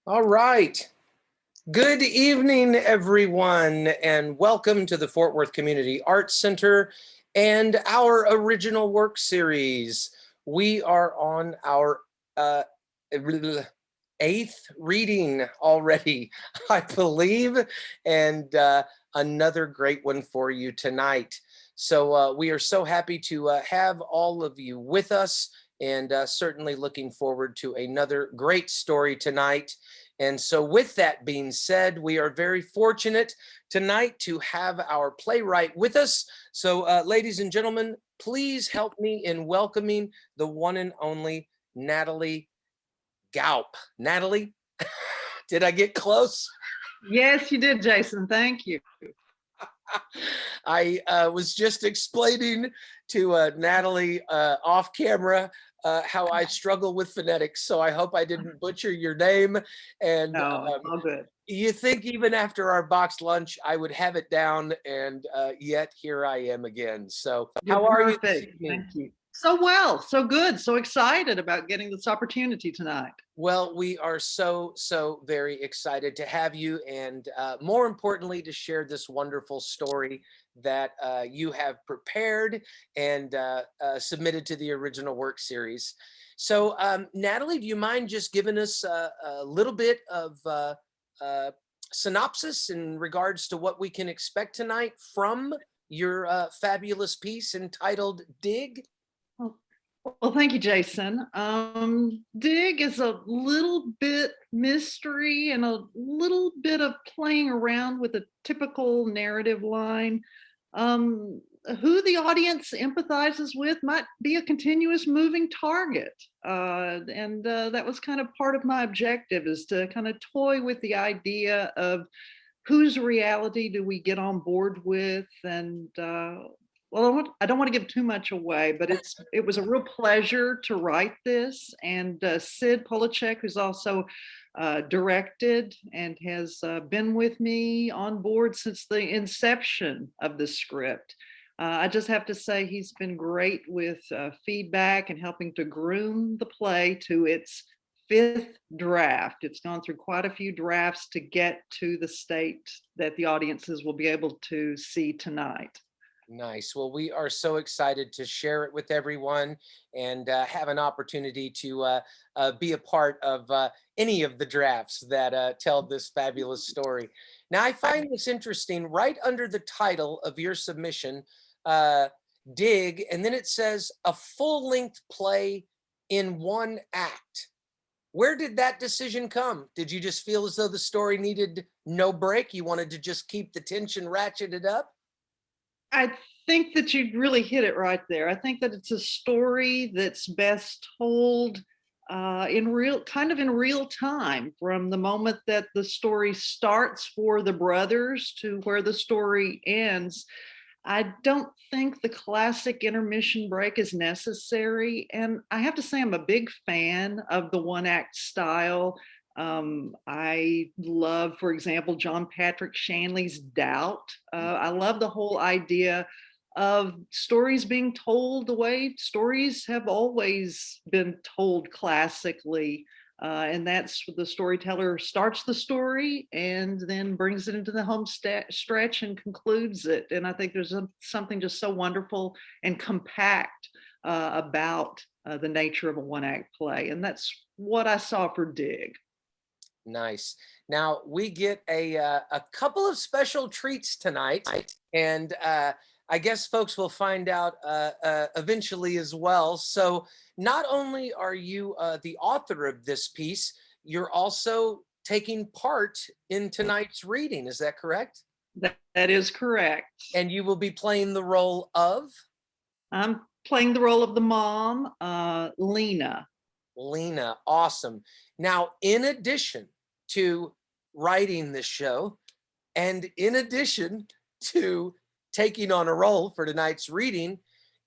All right. Good evening, everyone, and welcome to the Fort Worth Community Arts Center and our original work series. We are on our uh, eighth reading already, I believe, and another great one for you tonight. So we are so happy to have all of you with us, and certainly looking forward to another great story tonight. And so with that being said, we are very fortunate tonight to have our playwright with us. So ladies and gentlemen, please help me in welcoming the one and only Natalie Gaup. Natalie, did I get close? Yes, you did, Jason. Thank you. I was just explaining to Natalie off camera how I struggle with phonetics, so I hope I didn't butcher your name. And No, all good. you think even after our boxed lunch, I would have it down, and yet here I am again. So You're how are you this perfect. evening? Thank you. So well, so good, so excited about getting this opportunity tonight. Well, we are so very excited to have you, and more importantly, to share this wonderful story that you have prepared and submitted to the original work series. So, Natalie, do you mind just giving us a little bit of uh, synopsis in regards to what we can expect tonight from your fabulous piece entitled Dig? Well, thank you, Jason. Dig is a little bit mystery and a little bit of playing around with a typical narrative line. Who the audience empathizes with might be a continuous moving target. And that was kind of part of my objective, is to kind of toy with the idea of whose reality do we get on board with. And well, I don't want to give too much away, but it was a real pleasure to write this. And Sid Polacek, who's also directed and has been with me on board since the inception of the script. I just have to say he's been great with feedback and helping to groom the play to its fifth draft. It's gone through quite a few drafts to get to the state that the audiences will be able to see tonight. Nice. Well, we are so excited to share it with everyone and have an opportunity to be a part of any of the drafts that tell this fabulous story. Now, I find this interesting. Right under the title of your submission, Dig, and then it says a full-length play in one act. Where did that decision come? Did you just feel as though the story needed no break? You wanted to just keep the tension ratcheted up? I think that you really hit it right there. I think that it's a story that's best told in real time, from the moment that the story starts for the brothers to where the story ends. I don't think the classic intermission break is necessary. And I have to say, I'm a big fan of the one act style. I love, for example, John Patrick Shanley's Doubt. I love the whole idea of stories being told the way stories have always been told classically. And that's the storyteller starts the story and then brings it into the home stretch and concludes it. And I think there's something just so wonderful and compact about the nature of a one act play. And that's what I saw for Dig. Nice. Now we get a couple of special treats tonight, and I guess folks will find out eventually as well. So not only are you the author of this piece, you're also taking part in tonight's reading. Is that correct? That is correct. And you will be playing the role of? I'm playing the role of the mom, Lina. Lina, awesome. Now, in addition to writing this show, and in addition to taking on a role for tonight's reading,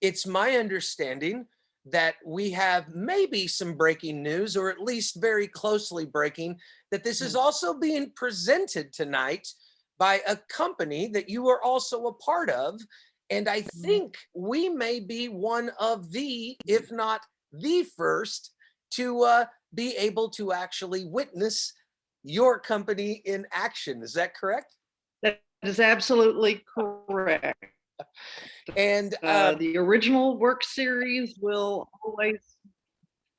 it's my understanding that we have maybe some breaking news, or at least very closely breaking, that this is also being presented tonight by a company that you are also a part of. And I think we may be one of the, if not the first, to be able to actually witness your company in action. Is that correct? That is absolutely correct. And The original work series will always,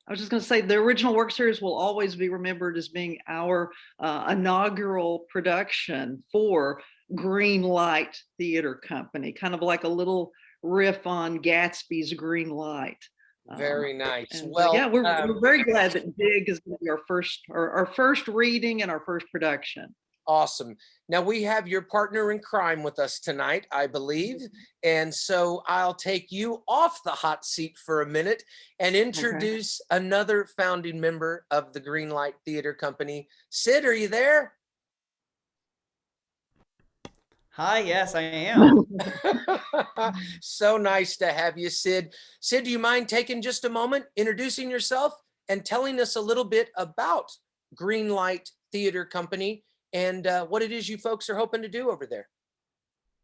I was just going to say, the original work series will always be remembered as being our inaugural production for Green Light Theater Company, kind of like a little riff on Gatsby's Green Light. Very nice. And, Well, yeah, we're very glad that Dig is going to be our first reading and our first production. awesome. Now we have your partner in crime with us tonight, I believe. And so I'll take you off the hot seat for a minute and introduce another founding member of the Green Light Theater Company. Sid, are you there? Hi, yes, I am. So nice to have you, Sid. Sid, do you mind taking just a moment, introducing yourself and telling us a little bit about Green Light Theater Company and what it is you folks are hoping to do over there?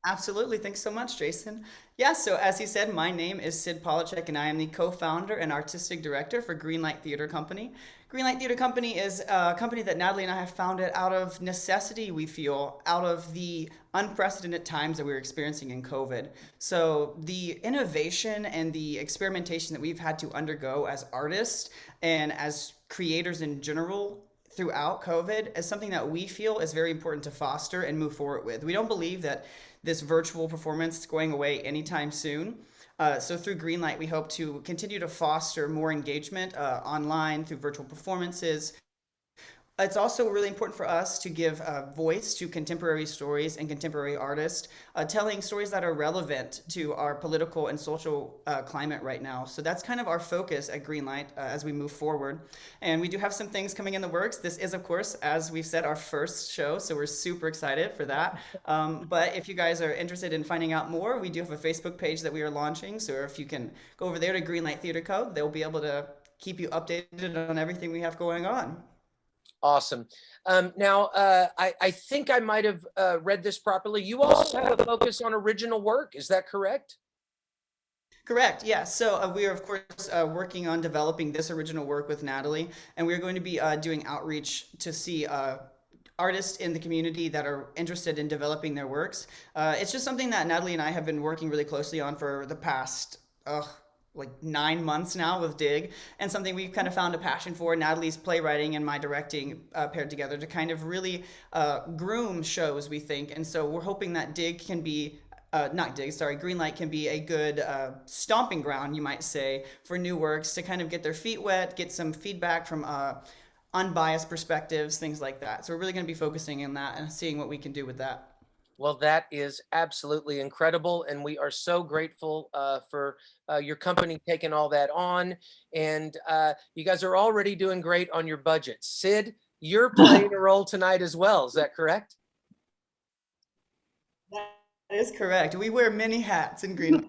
Absolutely. Thanks so much, Jason. Yeah, so as he said, my name is Sid Polachek, and I am the co-founder and artistic director for Greenlight Theater Company. Greenlight Theater Company is a company that Natalie and I have founded out of necessity, we feel, out of the unprecedented times that we're experiencing in COVID. So the innovation and the experimentation that we've had to undergo as artists and as creators in general throughout COVID is something that we feel is very important to foster and move forward with. We don't believe that this virtual performance is going away anytime soon. So through Greenlight, we hope to continue to foster more engagement online through virtual performances. It's also really important for us to give voice to contemporary stories and contemporary artists, telling stories that are relevant to our political and social climate right now. So that's kind of our focus at Greenlight as we move forward. And we do have some things coming in the works. This is, of course, as we've said, our first show, so we're super excited for that. But if you guys are interested in finding out more, we do have a Facebook page that we are launching. So if you can go over there to Greenlight Theater Co., they'll be able to keep you updated on everything we have going on. Awesome. Now, I think I might have read this properly. You also have a focus on original work. Is that correct? Correct. Yeah. So we are, of course, working on developing this original work with Natalie, and we're going to be doing outreach to see artists in the community that are interested in developing their works. It's just something that Natalie and I have been working really closely on for the past like 9 months now with Dig, and something we've kind of found a passion for. Natalie's playwriting and my directing paired together to kind of really groom shows, we think. And so we're hoping that Dig can be Greenlight can be a good stomping ground, you might say, for new works to kind of get their feet wet, get some feedback from unbiased perspectives, things like that. So we're really going to be focusing on that and seeing what we can do with that. Well, that is absolutely incredible. And we are so grateful for your company taking all that on. And you guys are already doing great on your budget. Sid, you're playing a role tonight as well. Is that correct? That is correct. We wear many hats in Green.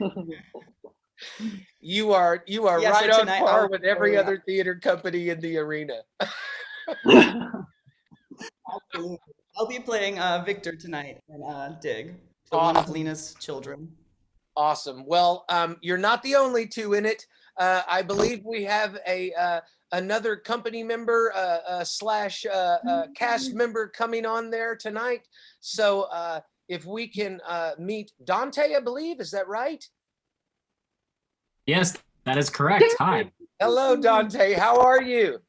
You are Yeah, right so on tonight par I'll with every be other theater company in the arena. Absolutely. I'll be playing Victor tonight in Dig, so one of Awesome. Lina's children. Awesome. Well, you're not the only two in it. I believe we have another company member slash cast member coming on there tonight. So if we can meet Dante, I believe, is that right? Yes, that is correct. Hi, Hello, Dante. How are you?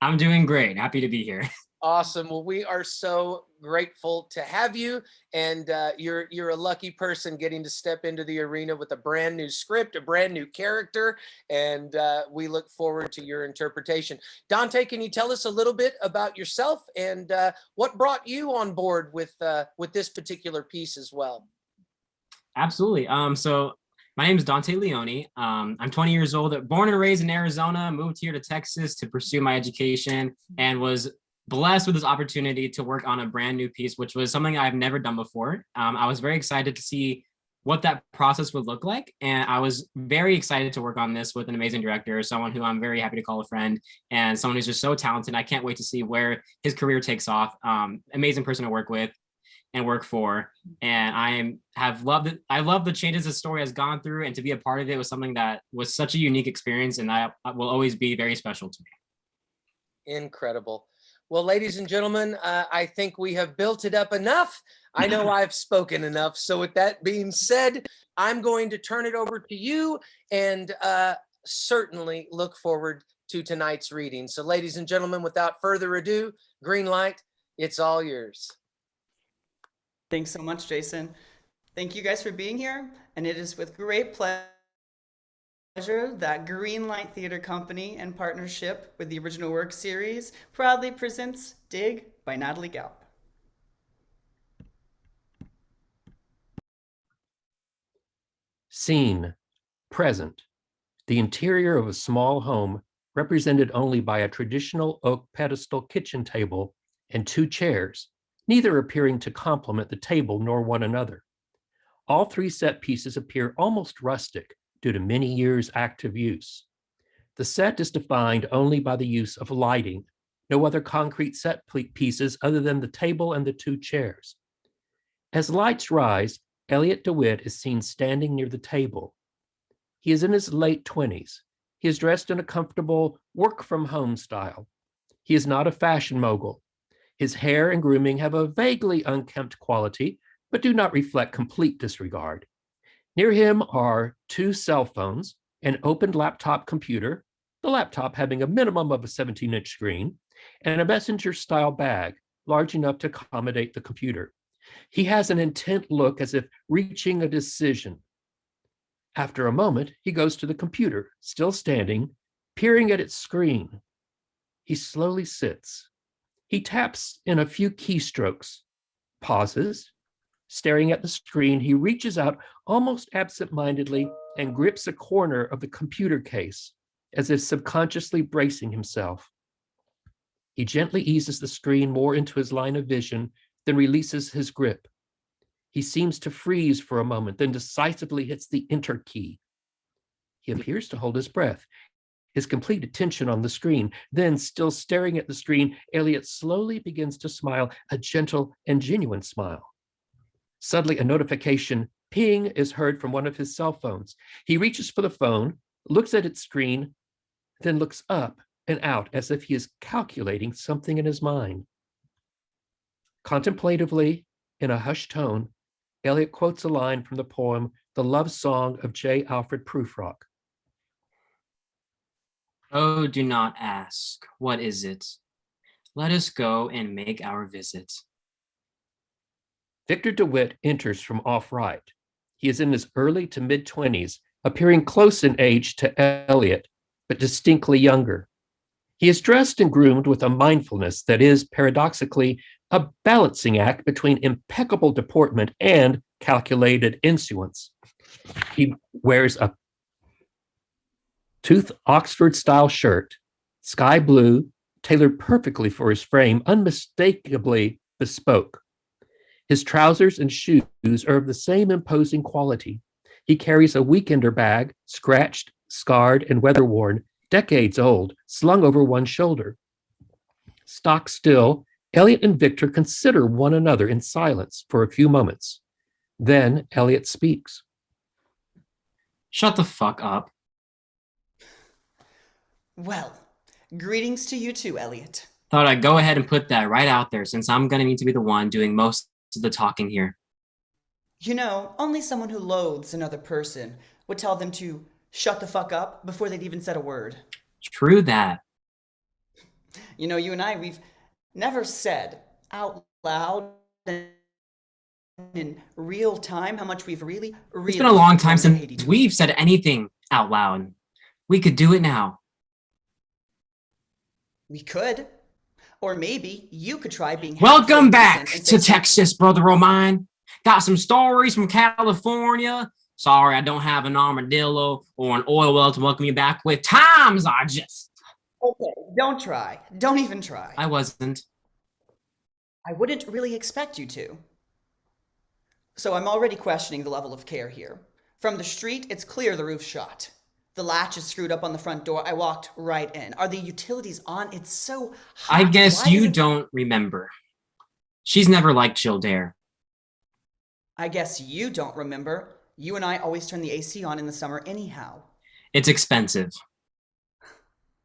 I'm doing great. Happy to be here. Awesome. Well, we are so grateful to have you, and you're a lucky person getting to step into the arena with a brand new script, a brand new character, and we look forward to your interpretation. Dante, can you tell us a little bit about yourself and what brought you on board with this particular piece as well? Absolutely. So my name is Dante Leone. I'm 20 years old, born and raised in Arizona, moved here to Texas to pursue my education, and was blessed with this opportunity to work on a brand new piece, which was something I've never done before. I was very excited to see what that process would look like. And I was very excited to work on this with an amazing director, someone who I'm very happy to call a friend, and someone who's just so talented. I can't wait to see where his career takes off. Amazing person to work with and work for. And I love the changes the story has gone through, and to be a part of it was something that was such a unique experience, and that will always be very special to me. Incredible. Well, ladies and gentlemen, I think we have built it up enough. I know I've spoken enough. So with that being said, I'm going to turn it over to you and certainly look forward to tonight's reading. So ladies and gentlemen, without further ado, green light, it's all yours. Thanks so much, Jason. Thank you guys for being here. And it is with great pleasure that Greenlight Theater Company, in partnership with the Original Work Series, proudly presents Dig by Natalie Galp. Scene, present. The interior of a small home represented only by a traditional oak pedestal kitchen table and 2 chairs, neither appearing to complement the table nor one another. All 3 set pieces appear almost rustic due to many years' active use. The set is defined only by the use of lighting, no other concrete set pieces other than the table and the 2 chairs. As lights rise, Eliot Dewitt is seen standing near the table. He is in his late 20s. He is dressed in a comfortable work-from-home style. He is not a fashion mogul. His hair and grooming have a vaguely unkempt quality, but do not reflect complete disregard. Near him are 2 cell phones, an opened laptop computer, the laptop having a minimum of a 17-inch screen, and a messenger-style bag, large enough to accommodate the computer. He has an intent look as if reaching a decision. After a moment, he goes to the computer, still standing, peering at its screen. He slowly sits. He taps in a few keystrokes, pauses. Staring at the screen, he reaches out almost absent-mindedly and grips a corner of the computer case, as if subconsciously bracing himself. He gently eases the screen more into his line of vision, then releases his grip. He seems to freeze for a moment, then decisively hits the enter key. He appears to hold his breath, his complete attention on the screen. Then, still staring at the screen, Eliot slowly begins to smile, a gentle and genuine smile. Suddenly, a notification ping is heard from one of his cell phones. He reaches for the phone, looks at its screen, then looks up and out as if he is calculating something in his mind. Contemplatively, in a hushed tone, Eliot quotes a line from the poem The Love Song of J. Alfred Prufrock. Oh, do not ask, what is it? Let us go and make our visit. Victor Dewitt enters from off-right. He is in his early to mid-20s, appearing close in age to Eliot, but distinctly younger. He is dressed and groomed with a mindfulness that is, paradoxically, a balancing act between impeccable deportment and calculated insolence. He wears a tooth Oxford-style shirt, sky blue, tailored perfectly for his frame, unmistakably bespoke. His trousers and shoes are of the same imposing quality. He carries a weekender bag, scratched, scarred, and weather-worn, decades old, slung over one shoulder. Stock still, Eliot and Victor consider one another in silence for a few moments. Then Eliot speaks. Shut the fuck up. Well, greetings to you too, Eliot. Thought I'd go ahead and put that right out there since I'm gonna need to be the one doing most of the talking here. You know, only someone who loathes another person would tell them to shut the fuck up before they'd even said a word. True that. You know, you and I, we've never said out loud and in real time how much we've really It's been a long time hate each since other. we've said anything out loud. We could do it now. We could. Or maybe you could try being Welcome back decent and to say- Texas, brother of mine. Got some stories from California. Sorry, I don't have an armadillo or an oil well to welcome you back with. Times are just... Okay, don't try. Don't even try. I wasn't. I wouldn't really expect you to. So I'm already questioning the level of care here. From the street, it's clear the roof's shot. The latch is screwed up on the front door. I walked right in. Are the utilities on? It's so hot. I guess Why you is it- don't remember. She's never liked chilled air. I guess you don't remember. You and I always turn the AC on in the summer anyhow. It's expensive.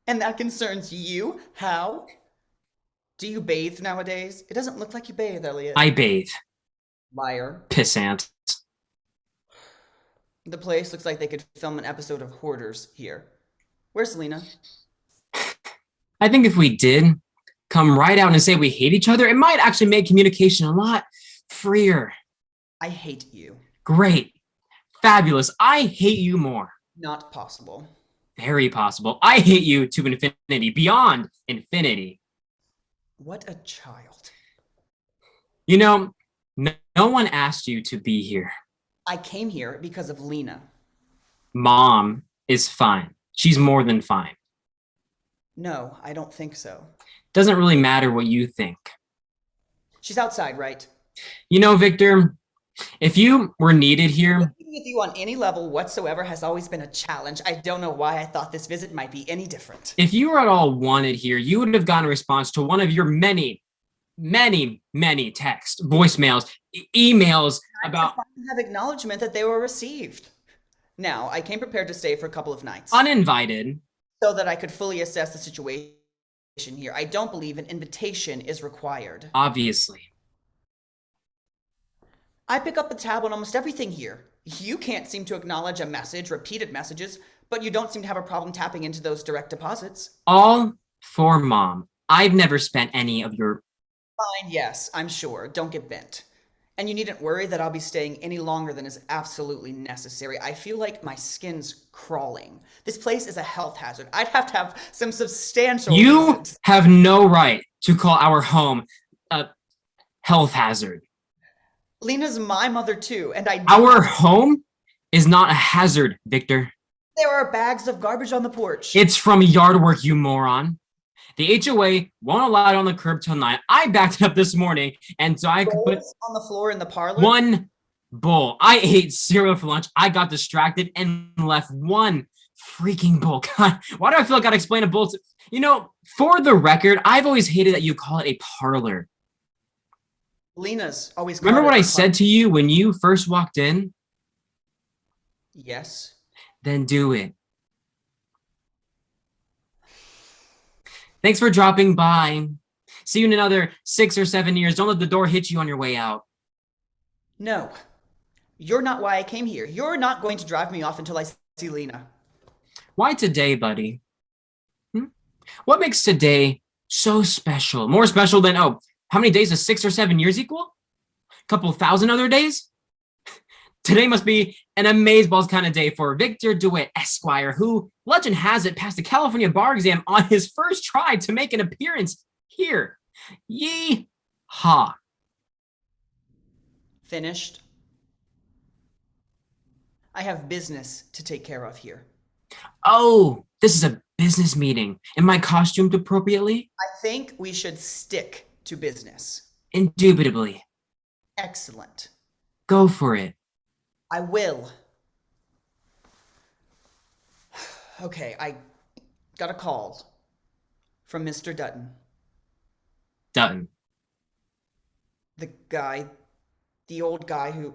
And that concerns you? How? Do you bathe nowadays? It doesn't look like you bathe, Eliot. I bathe. Liar. Pissant. The place looks like they could film an episode of Hoarders here. Where's Lina? I think if we did come right out and say we hate each other, it might actually make communication a lot freer. I hate you. Great. Fabulous. I hate you more. Not possible. Very possible. I hate you to infinity, beyond infinity. What a child. You know, no one asked you to be here. I came here because of Lina. Mom is fine. She's more than fine. No, I don't think so. Doesn't really matter what you think. She's outside, right? You know, Victor, if you were needed here, Working with you on any level whatsoever has always been a challenge. I don't know why I thought this visit might be any different. if you were at all wanted here, you would have gotten a response to one of your many text, voicemails, emails about Have acknowledgement that they were received. Now, I came prepared to stay for a couple of nights uninvited. so that I could fully assess the situation here. I don't believe an invitation is required. Obviously. I pick up the tab on almost everything here. You can't seem to acknowledge a message, repeated messages, but you don't seem to have a problem tapping into those direct deposits. All for Mom. I've never spent any of your... Fine, yes, I'm sure. Don't get bent. And you needn't worry that I'll be staying any longer than is absolutely necessary. I feel like my skin's crawling. This place is a health hazard. I'd have to have some substantial You reasons. have no right to call our home a health hazard. Lina's my mother too, and Our home is not a hazard, Victor. There are bags of garbage on the porch. It's from yard work, you moron. The HOA won't allow it on the curb till 9. I backed it up this morning, and so I could put Bowls on the floor in the parlor. one bowl. I ate cereal for lunch. I got distracted and left one freaking bowl. God, why do I feel like I gotta explain a bowl? You know, for the record, I've always hated that you call it a parlor. Lina's always. Remember called what it I a said to you when you first walked in? Yes. Then do it. Thanks for dropping by. See you in another 6 or 7 years. Don't let the door hit you on your way out. No. You're not why I came here. You're not going to drive me off until I see Lina. Why today, buddy? What makes today so special? More special than, how many days does 6 or 7 years equal? A couple thousand other days? Today must be an amazeballs kind of day for Victor Dewitt, Esquire, who, legend has it, passed the California bar exam on his first try to make an appearance here. Yee-haw. Finished? I have business to take care of here. Oh, this is a business meeting. Am I costumed appropriately? I think we should stick to business. Indubitably. Excellent. Go for it. I will. Okay, I got a call from Mr. Dutton. Dutton. The guy, the old guy who,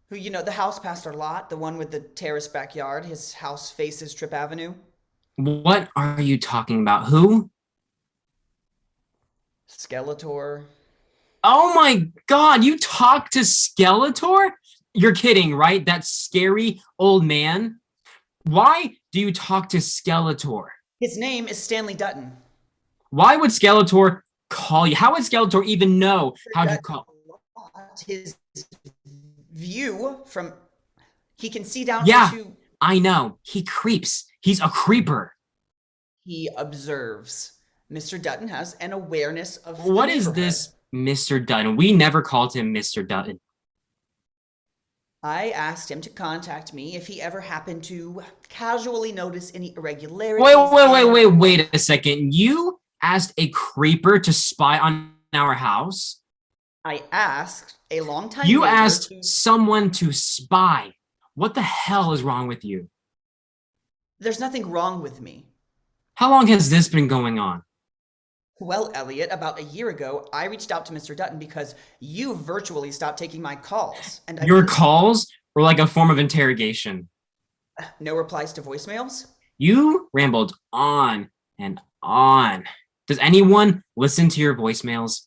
you know, the house past our lot, the one with the terrace backyard. His house faces Trip Avenue. What are you talking about? Who? Skeletor. Oh my God, you talk to Skeletor? You're kidding, right? That scary old man? Why do you talk to Skeletor? His name is Stanley Dutton. Why would Skeletor call you? How would Skeletor even know how to call? His view from, he can see down Yeah. into, I know. He creeps. He's a creeper. he observes. Mr. Dutton has an awareness of the What is neighborhood. this Mr. Dutton? We never called him Mr. Dutton. I asked him to contact me if he ever happened to casually notice any irregularities. Wait a second. You asked a creeper to spy on our house? I asked a longtime You neighbor asked to- someone to spy. What the hell is wrong with you? There's nothing wrong with me. How long has this been going on? Well, Eliot, about a year ago, I reached out to Mr. Dutton because you virtually stopped taking my calls. And Your calls were like a form of interrogation. No replies to voicemails? You rambled on and on. Does anyone listen to your voicemails?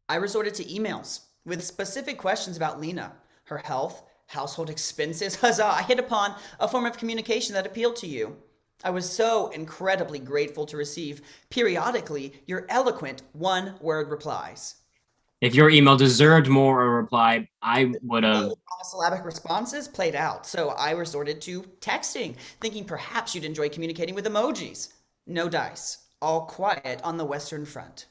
I resorted to emails with specific questions about Lina, her health, household expenses. Huzzah, I hit upon a form of communication that appealed to you. I was so incredibly grateful to receive, periodically, your eloquent one-word replies. If your email deserved more of a reply, I would have. Monosyllabic responses played out, so I resorted to texting, thinking perhaps you'd enjoy communicating with emojis. No dice, all quiet on the Western Front.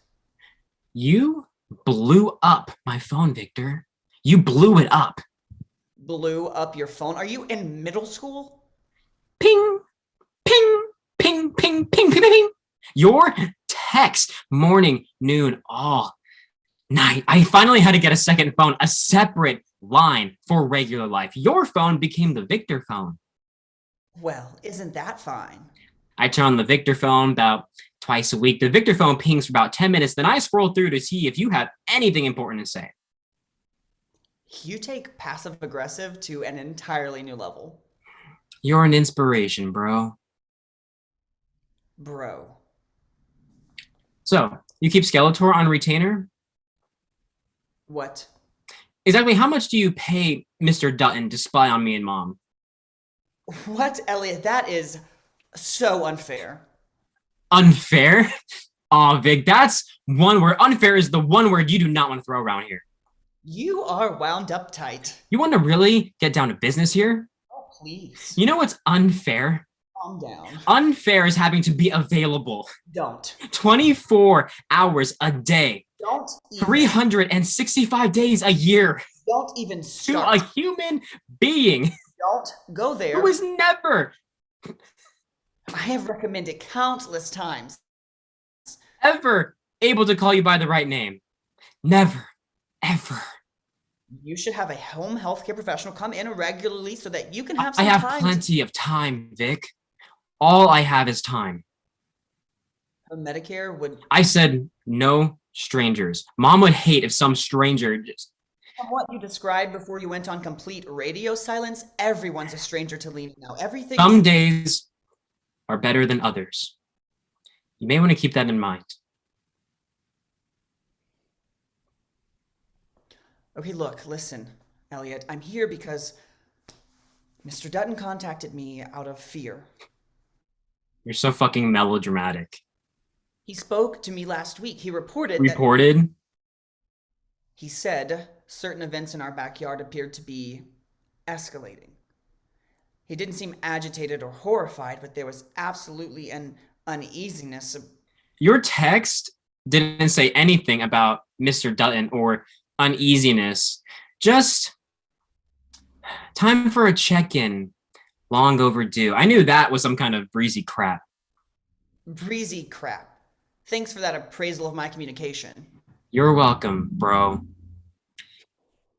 You blew up my phone, Victor. You blew it up. Blew up your phone? Are you in middle school? Ping, ping, ping, ping, ping, ping, ping. Your text, morning, noon, all night. I finally had to get a second phone, a separate line for regular life. Your phone became the Victor phone. Well, isn't that fine? I turn on the Victor phone about twice a week. The Victor phone pings for about 10 minutes. Then I scroll through to see if you have anything important to say. You take passive aggressive to an entirely new level. You're an inspiration, bro. Bro. So, you keep Skeletor on retainer? What? Exactly how much do you pay Mr. Dutton to spy on me and Mom? What, Eliot? That is so unfair. Unfair? Aw, Vic, that's one word. Unfair is the one word you do not want to throw around here. You are wound up tight. You want to really get down to business here? Oh, please. You know what's unfair? Calm down. Unfair is having to be available Don't. 24 hours a day, Don't even. 365 days a year Don't even to start. a human being Don't go there. who is never, I have recommended countless times. ever able to call you by the right name. Never, ever. You should have a home healthcare professional come in regularly so that you can have some I have time. plenty of time, Vic. All I have is time. Medicare would. I said no strangers. Mom would hate if some stranger just. From what you described before you went on complete radio silence, everyone's a stranger to Lina now. Everything. Some days are better than others. You may want to keep that in mind. Okay, look, listen, Eliot. I'm here because Mr. Dutton contacted me out of fear. You're so fucking melodramatic. He spoke to me last week. He reported. He said certain events in our backyard appeared to be escalating. He didn't seem agitated or horrified, but there was absolutely an uneasiness. Your text didn't say anything about Mr. Dutton or uneasiness. Just time for a check-in. Long overdue. I knew that was some kind of breezy crap. Breezy crap. Thanks for that appraisal of my communication. You're welcome, bro.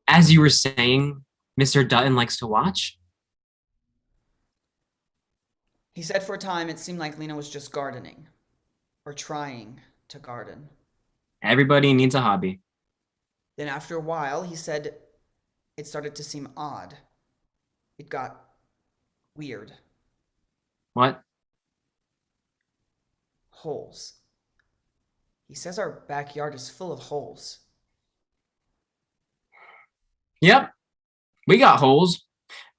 As you were saying, Mr. Dutton likes to watch? He said for a time it seemed like Lina was just gardening. Or trying to garden. Everybody needs a hobby. Then after a while, he said it started to seem odd. It got weird. What? Holes. He says our backyard is full of holes. Yep. We got holes.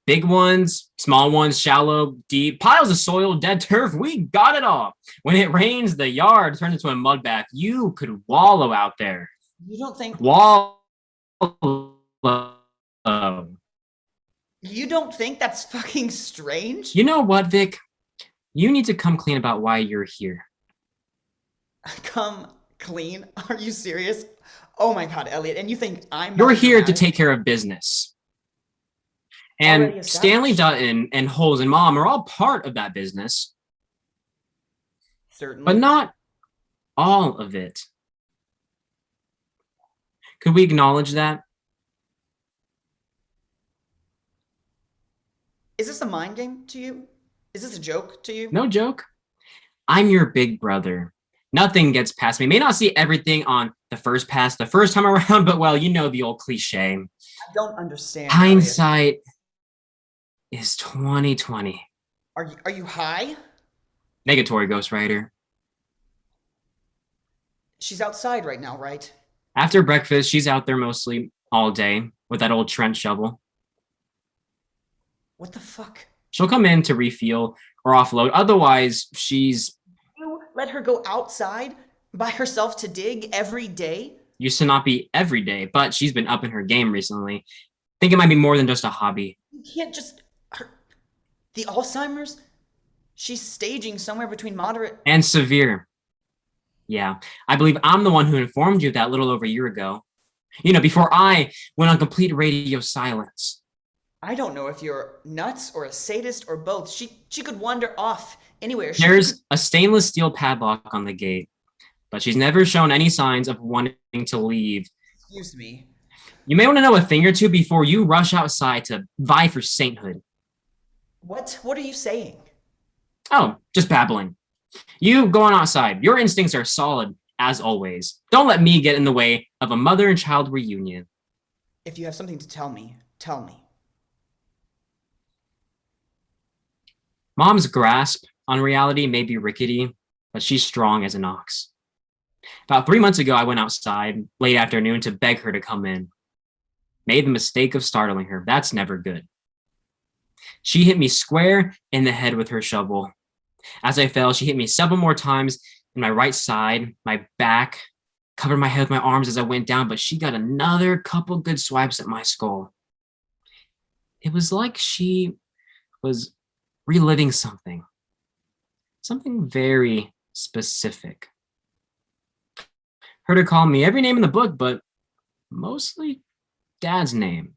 Big ones, small ones, shallow, deep, piles of soil, dead turf. We got it all. When it rains, the yard turns into a mud bath. You could wallow out there. You don't think You don't think that's fucking strange? You know what, Vic? You need to come clean about why you're here. Come clean? Are you serious? Oh my god, Eliot, and you think I'm You're not here to dramatic? take care of business. Already And established. Stanley Dutton and Holes and Mom are all part of that business, Certainly. but not all of it. Could we acknowledge that? Is this a mind game to you? Is this a joke to you? No joke. I'm your big brother. Nothing gets past me. May not see everything on the first pass the first time around, but well, you know the old cliche. I don't understand. Eliot. Hindsight is 2020. Are you high? Negatory, Ghost Rider. She's outside right now, right? After breakfast, she's out there mostly all day with that old trench shovel. What the fuck? She'll come in to refuel or offload. Otherwise, she's You let her go outside by herself to dig every day? used to not be every day, but she's been up in her game recently. Think it might be more than just a hobby. You can't just... The Alzheimer's? She's staging somewhere between moderate... And severe. Yeah, I believe I'm the one who informed you of that a little over a year ago. You know, before I went on complete radio silence. I don't know if you're nuts or a sadist or both. She could wander off anywhere. There's a stainless steel padlock on the gate, but she's never shown any signs of wanting to leave. Excuse me. You may want to know a thing or two before you rush outside to vie for sainthood. What are you saying? Oh, just babbling. You go on outside. Your instincts are solid, as always. Don't let me get in the way of a mother and child reunion. If you have something to tell me, tell me. Mom's grasp on reality may be rickety, but she's strong as an ox. About 3 months ago, I went outside late afternoon to beg her to come in. Made the mistake of startling her. That's never good. She hit me square in the head with her shovel. As I fell, she hit me several more times in my right side, my back, covered my head with my arms as I went down, but she got another couple good swipes at my skull. It was like she was reliving something very specific. Heard her call me every name in the book, but mostly Dad's name.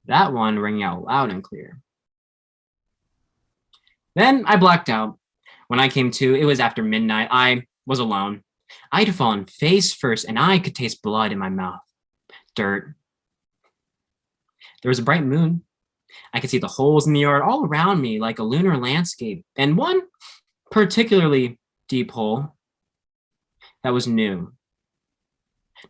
That one ringing out loud and clear. Then I blacked out. When I came to, it was after midnight. I was alone. I'd fallen face first, and I could taste blood in my mouth. Dirt. There was a bright moon. I could see the holes in the yard all around me like a lunar landscape, and one particularly deep hole that was new.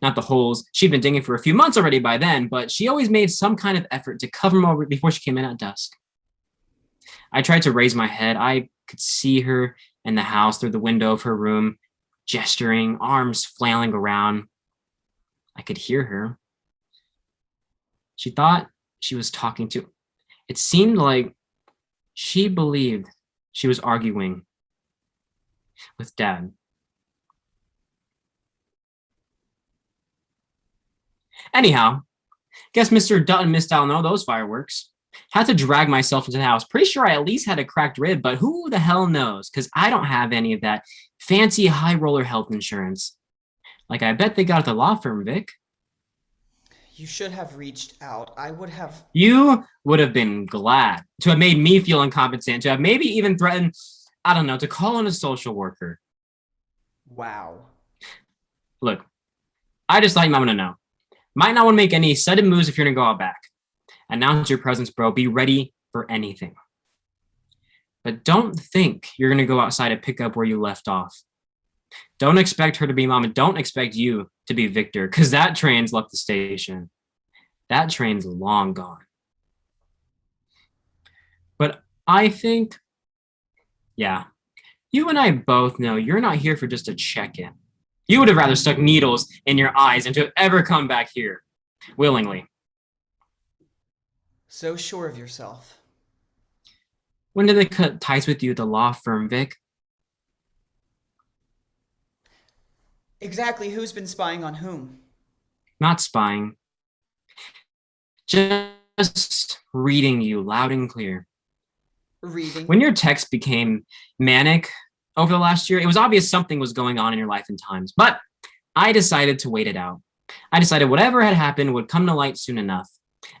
Not the holes. She'd been digging for a few months already by then, but she always made some kind of effort to cover them over before she came in at dusk. I tried to raise my head. I could see her in the house through the window of her room, gesturing, arms flailing around. I could hear her. She thought she was talking to... It seemed like she believed she was arguing with Dad. Anyhow, guess Mr. Dutton missed out on all those fireworks. Had to drag myself into the house. Pretty sure I at least had a cracked rib, but who the hell knows? Because I don't have any of that fancy high roller health insurance. Like I bet they got at the law firm, Vic. You should have reached out. I would have... You would have been glad to have made me feel incompetent, to have maybe even threatened, I don't know, to call in a social worker. Wow. Look, I just thought you might want to know. Might not want to make any sudden moves if you're going to go out back. Announce your presence, bro. Be ready for anything. But don't think you're going to go outside and pick up where you left off. Don't expect her to be Mom, and don't expect you to be Victor, because that train's left the station. That train's long gone. But I think, yeah, you and I both know you're not here for just a check-in. You would have rather stuck needles in your eyes than to have ever come back here willingly. So sure of yourself. When did they cut ties with you at the law firm, Vic? Exactly who's been spying on whom? Not spying. Just reading you loud and clear. Reading? When your text became manic over the last year, it was obvious something was going on in your life and times. But I decided to wait it out. I decided whatever had happened would come to light soon enough.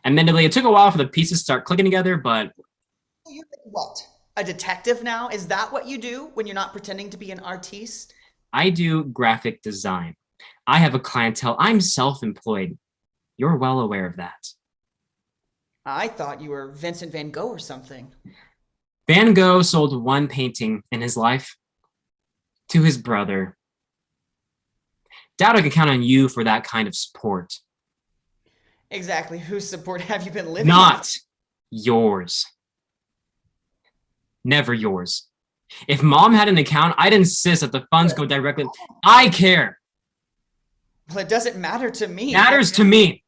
Admittedly, it took a while for the pieces to start clicking together, but... You're what? A detective now? Is that what you do when you're not pretending to be an artiste? I do graphic design. I have a clientele. I'm self-employed. You're well aware of that. I thought you were Vincent van Gogh or something. Van Gogh sold one painting in his life to his brother. Doubt I can count on you for that kind of support. Exactly whose support have you been living Not with? yours. Never yours. If Mom had an account, I'd insist that the funds go directly. I care Well, it doesn't matter to me. Matters to me.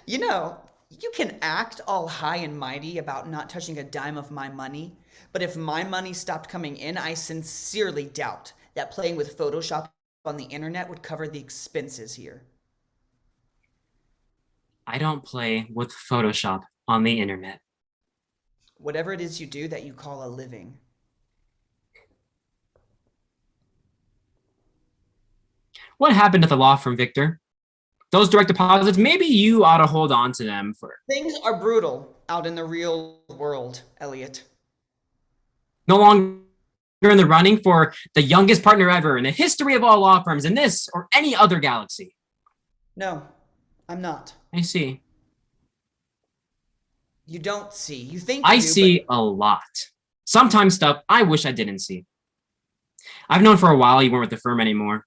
You know, you can act all high and mighty about not touching a dime of my money, but if my money stopped coming in, I sincerely doubt that playing with Photoshop on the internet would cover the expenses here. I don't play with Photoshop on the internet. Whatever it is you do that you call a living. What happened at the law firm, Victor? Those direct deposits, maybe you ought to hold on to them for... Things are brutal out in the real world, Eliot. No longer in the running for the youngest partner ever in the history of all law firms in this or any other galaxy. No, I'm not. I see. You don't see. You think I you do, see a lot. Sometimes stuff I wish I didn't see. I've known for a while you weren't with the firm anymore.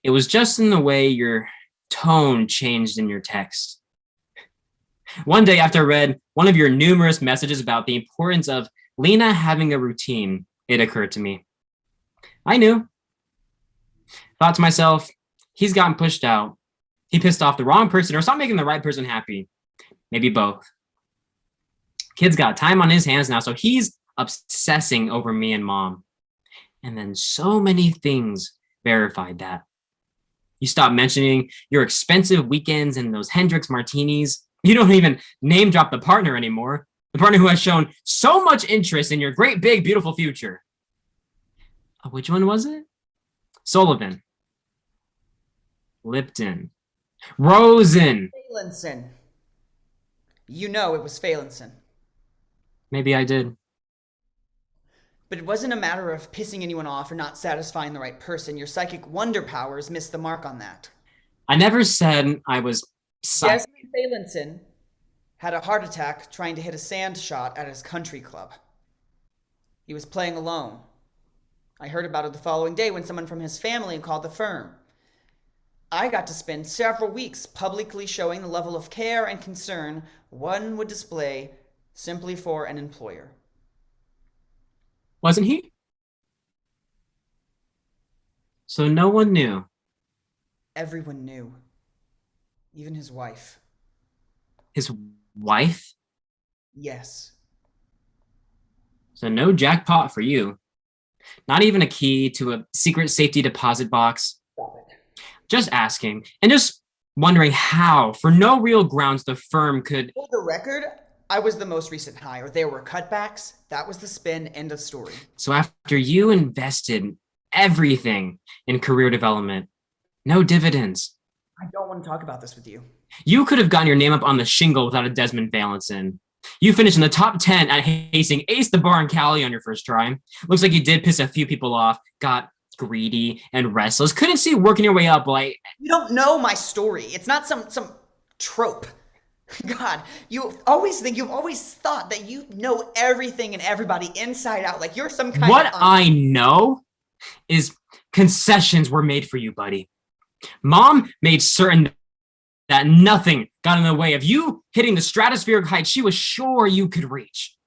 It was just in the way your tone changed in your text. One day after I read one of your numerous messages about the importance of Lina having a routine, it occurred to me. I knew. Thought to myself, he's gotten pushed out. He pissed off the wrong person or stopped making the right person happy. Maybe both. Kid's got time on his hands now, so he's obsessing over me and Mom. And then so many things verified that. You stopped mentioning your expensive weekends and those Hendrix martinis. You don't even name drop the partner anymore. The partner who has shown so much interest in your great, big, beautiful future. Which one was it? Sullivan. Lipton. Rosen. Phelanson. You know it was Phelanson. Maybe I did. But it wasn't a matter of pissing anyone off or not satisfying the right person. Your psychic wonder powers missed the mark on that. I never said I was Yes, Phelanson had a heart attack trying to hit a sand shot at his country club. He was playing alone. I heard about it the following day when someone from his family called the firm. I got to spend several weeks publicly showing the level of care and concern one would display simply for an employer. Wasn't he? So no one knew. Everyone knew. Even his wife. His wife? Yes. So no jackpot for you. Not even a key to a secret safety deposit box. Stop it. Just asking and just wondering how, for no real grounds, the firm could... For the record, I was the most recent hire. There were cutbacks. That was the spin. End of story. So after you invested everything in career development, no dividends. I don't want to talk about this with you. You could have gotten your name up on the shingle without a Desmond Valenson. You finished in the top 10 at Hastings, aced the bar in Cali on your first try. Looks like you did piss a few people off, got greedy and restless, couldn't see working your way up like... You don't know my story. It's not some trope. God, you've always thought that you know everything and everybody inside out, like you're some kind What of... I know is concessions were made for you, buddy. Mom made certain that nothing got in the way of you hitting the stratospheric heights she was sure you could reach.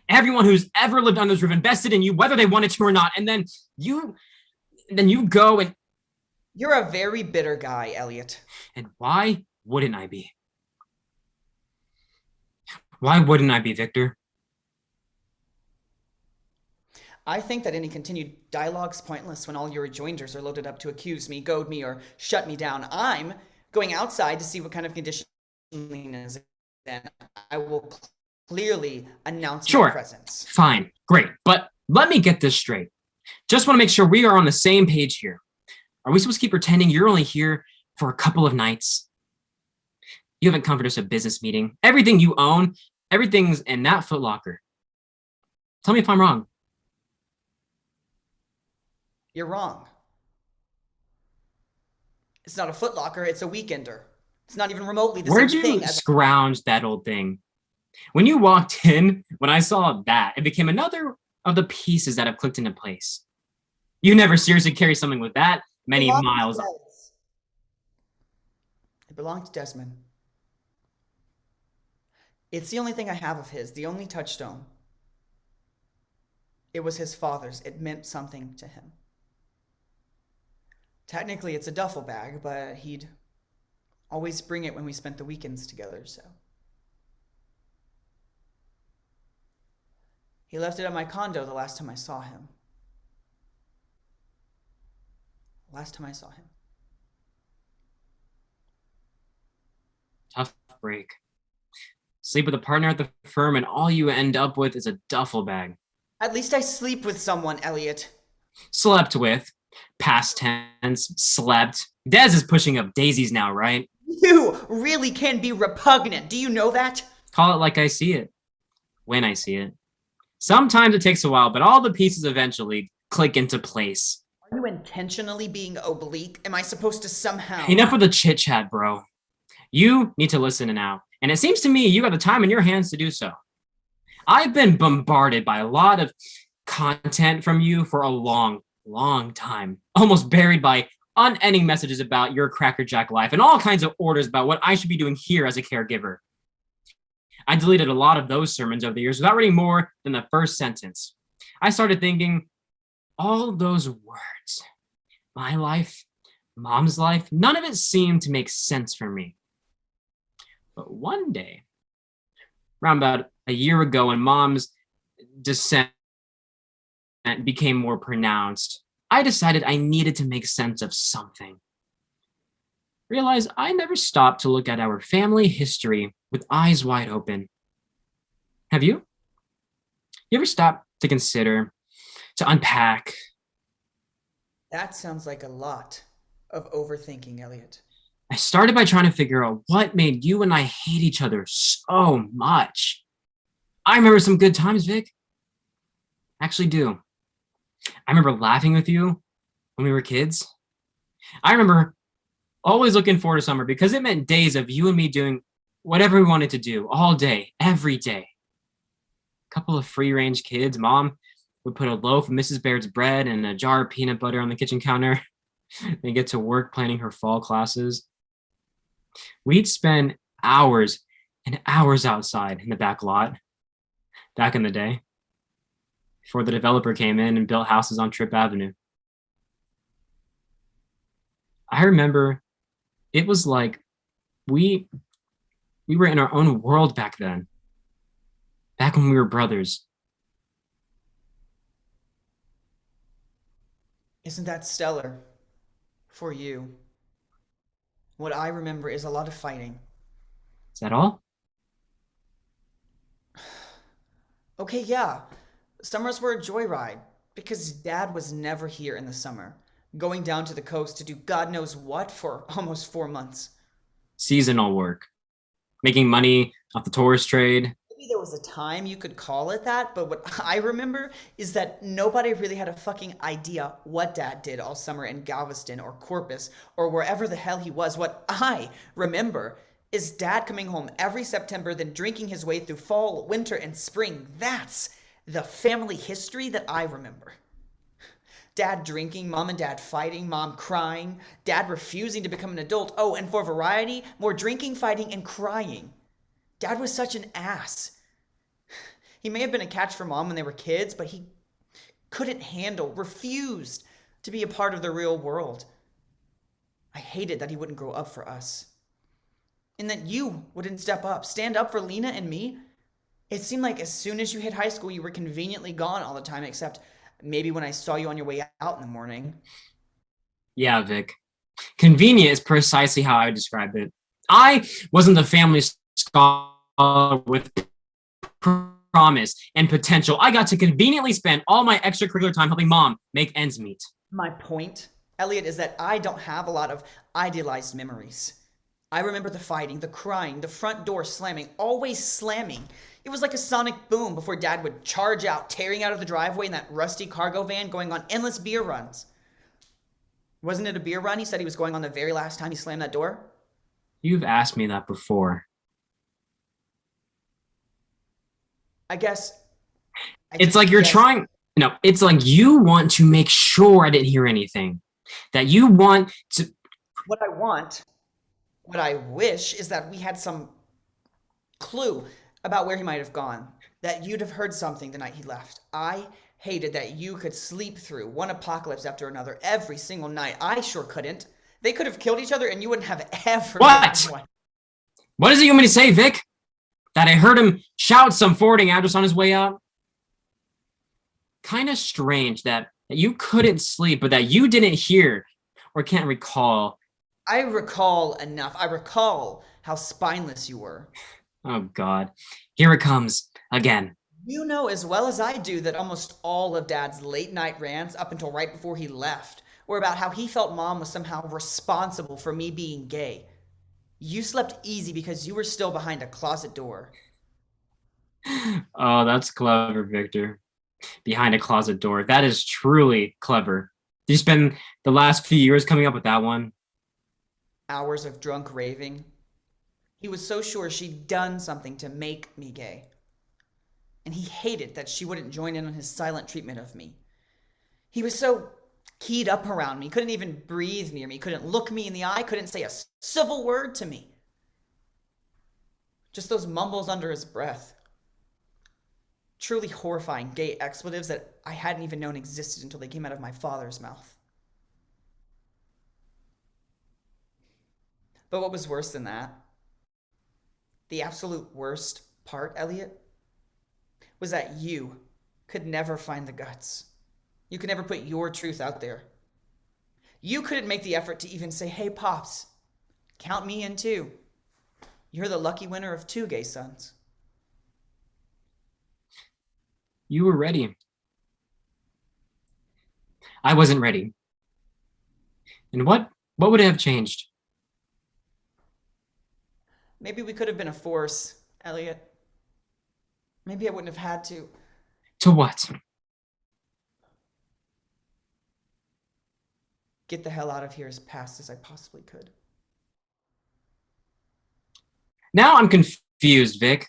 Everyone who's ever lived under this roof invested in you, whether they wanted to or not, and then you go and... You're a very bitter guy, Eliot. And why wouldn't I be? Why wouldn't I be, Victor? I think that any continued dialogue's pointless when all your rejoinders are loaded up to accuse me, goad me, or shut me down. I'm going outside to see what kind of condition Lina is in. I will clearly announce my presence. Fine, great. But let me get this straight. Just want to make sure we are on the same page here. Are we supposed to keep pretending you're only here for a couple of nights? You haven't come for just a business meeting. Everything you own, everything's in that footlocker. Tell me if I'm wrong. You're wrong. It's not a footlocker, it's a weekender. It's not even remotely the Where'd same you thing as... scrounge that old thing? When you walked in, when I saw that, it became another of the pieces that have clicked into place. You never seriously carry something with that many miles. It belonged to Desmond. It's the only thing I have of his, the only touchstone. It was his father's. It meant something to him. Technically, it's a duffel bag, but he'd always bring it when we spent the weekends together, so. He left it at my condo the last time I saw him. Last time I saw him. Tough break. Sleep with a partner at the firm, and all you end up with is a duffel bag. At least I sleep with someone, Eliot. Slept with. Past tense. Slept. Dez is pushing up daisies now, right? You really can be repugnant. Do you know that? Call it like I see it. When I see it. Sometimes it takes a while, but all the pieces eventually click into place. Are you intentionally being oblique? Am I supposed to somehow... Enough with the chit chat, bro. You need to listen now. And it seems to me you got the time in your hands to do so. I've been bombarded by a lot of content from you for a long time. Almost buried by unending messages about your crackerjack life and all kinds of orders about what I should be doing here as a caregiver. I deleted a lot of those sermons over the years without reading more than the first sentence. I started thinking, all those words, my life, mom's life, none of it seemed to make sense for me. But one day, around about a year ago, when mom's dissent became more pronounced, I decided I needed to make sense of something. Realized I never stopped to look at our family history with eyes wide open. Have you? You ever stopped to consider, to unpack? That sounds like a lot of overthinking, Eliot. I started by trying to figure out what made you and I hate each other so much. I remember some good times, Vic. I actually do. I remember laughing with you when we were kids. I remember always looking forward to summer because it meant days of you and me doing whatever we wanted to do all day, every day. A couple of free-range kids. Mom would put a loaf of Mrs. Baird's bread and a jar of peanut butter on the kitchen counter. Then get to work planning her fall classes. We'd spend hours and hours outside in the back lot back in the day before the developer came in and built houses on Tripp Avenue. I remember it was like we were in our own world back then, back when we were brothers. Isn't that stellar for you? What I remember is a lot of fighting. Is that all? Okay, yeah. Summers were a joyride because Dad was never here in the summer, going down to the coast to do God knows what for almost 4 months. Seasonal work. Making money off the tourist trade. Maybe there was a time you could call it that, but what I remember is that nobody really had a fucking idea what Dad did all summer in Galveston or Corpus or wherever the hell he was. What I remember is Dad coming home every September, then drinking his way through fall, winter, and spring. That's the family history that I remember. Dad drinking, Mom and Dad fighting, Mom crying, Dad refusing to become an adult. Oh, and for variety, more drinking, fighting, and crying. Dad was such an ass. He may have been a catch for Mom when they were kids, but he couldn't handle, refused to be a part of the real world. I hated that he wouldn't grow up for us. And that you wouldn't step up, stand up for Lina and me. It seemed like as soon as you hit high school, you were conveniently gone all the time, except maybe when I saw you on your way out in the morning. Yeah, Vic. Convenient is precisely how I would describe it. I wasn't the family scholar with promise and potential. I got to conveniently spend all my extracurricular time helping Mom make ends meet. My point, Eliot, is that I don't have a lot of idealized memories. I remember the fighting, the crying, the front door slamming, always slamming. It was like a sonic boom before Dad would charge out, tearing out of the driveway in that rusty cargo van, going on endless beer runs. Wasn't it a beer run he said he was going on the very last time he slammed that door? You've asked me that before. I guess... It's like you're trying... No, it's like you want to make sure I didn't hear anything. That you want to... What I wish is that we had some clue about where he might have gone. That you'd have heard something the night he left. I hated that you could sleep through one apocalypse after another every single night. I sure couldn't. They could have killed each other and you wouldn't have ever What? known. What does it you want me to say, Vic? That I heard him shout some forwarding address on his way out? Kind of strange that you couldn't sleep, but that you didn't hear or can't recall. I recall enough. I recall how spineless you were. Oh, God. Here it comes again. You know as well as I do that almost all of Dad's late night rants up until right before he left were about how he felt Mom was somehow responsible for me being gay. You slept easy because you were still behind a closet door. Oh, that's clever, Victor. Behind a closet door. That is truly clever. Did you spend the last few years coming up with that one? Hours of drunk raving. He was so sure she'd done something to make me gay. And he hated that she wouldn't join in on his silent treatment of me. He was so keyed up around me, couldn't even breathe near me, couldn't look me in the eye, couldn't say a civil word to me. Just those mumbles under his breath. Truly horrifying gay expletives that I hadn't even known existed until they came out of my father's mouth. But what was worse than that, the absolute worst part, Eliot, was that you could never find the guts. You could never put your truth out there. You couldn't make the effort to even say, hey, Pops, count me in too. You're the lucky winner of 2 gay sons. You were ready. I wasn't ready. And what would have changed? Maybe we could have been a force, Eliot. Maybe I wouldn't have had to. To what? Get the hell out of here as fast as I possibly could. Now I'm confused, Vic.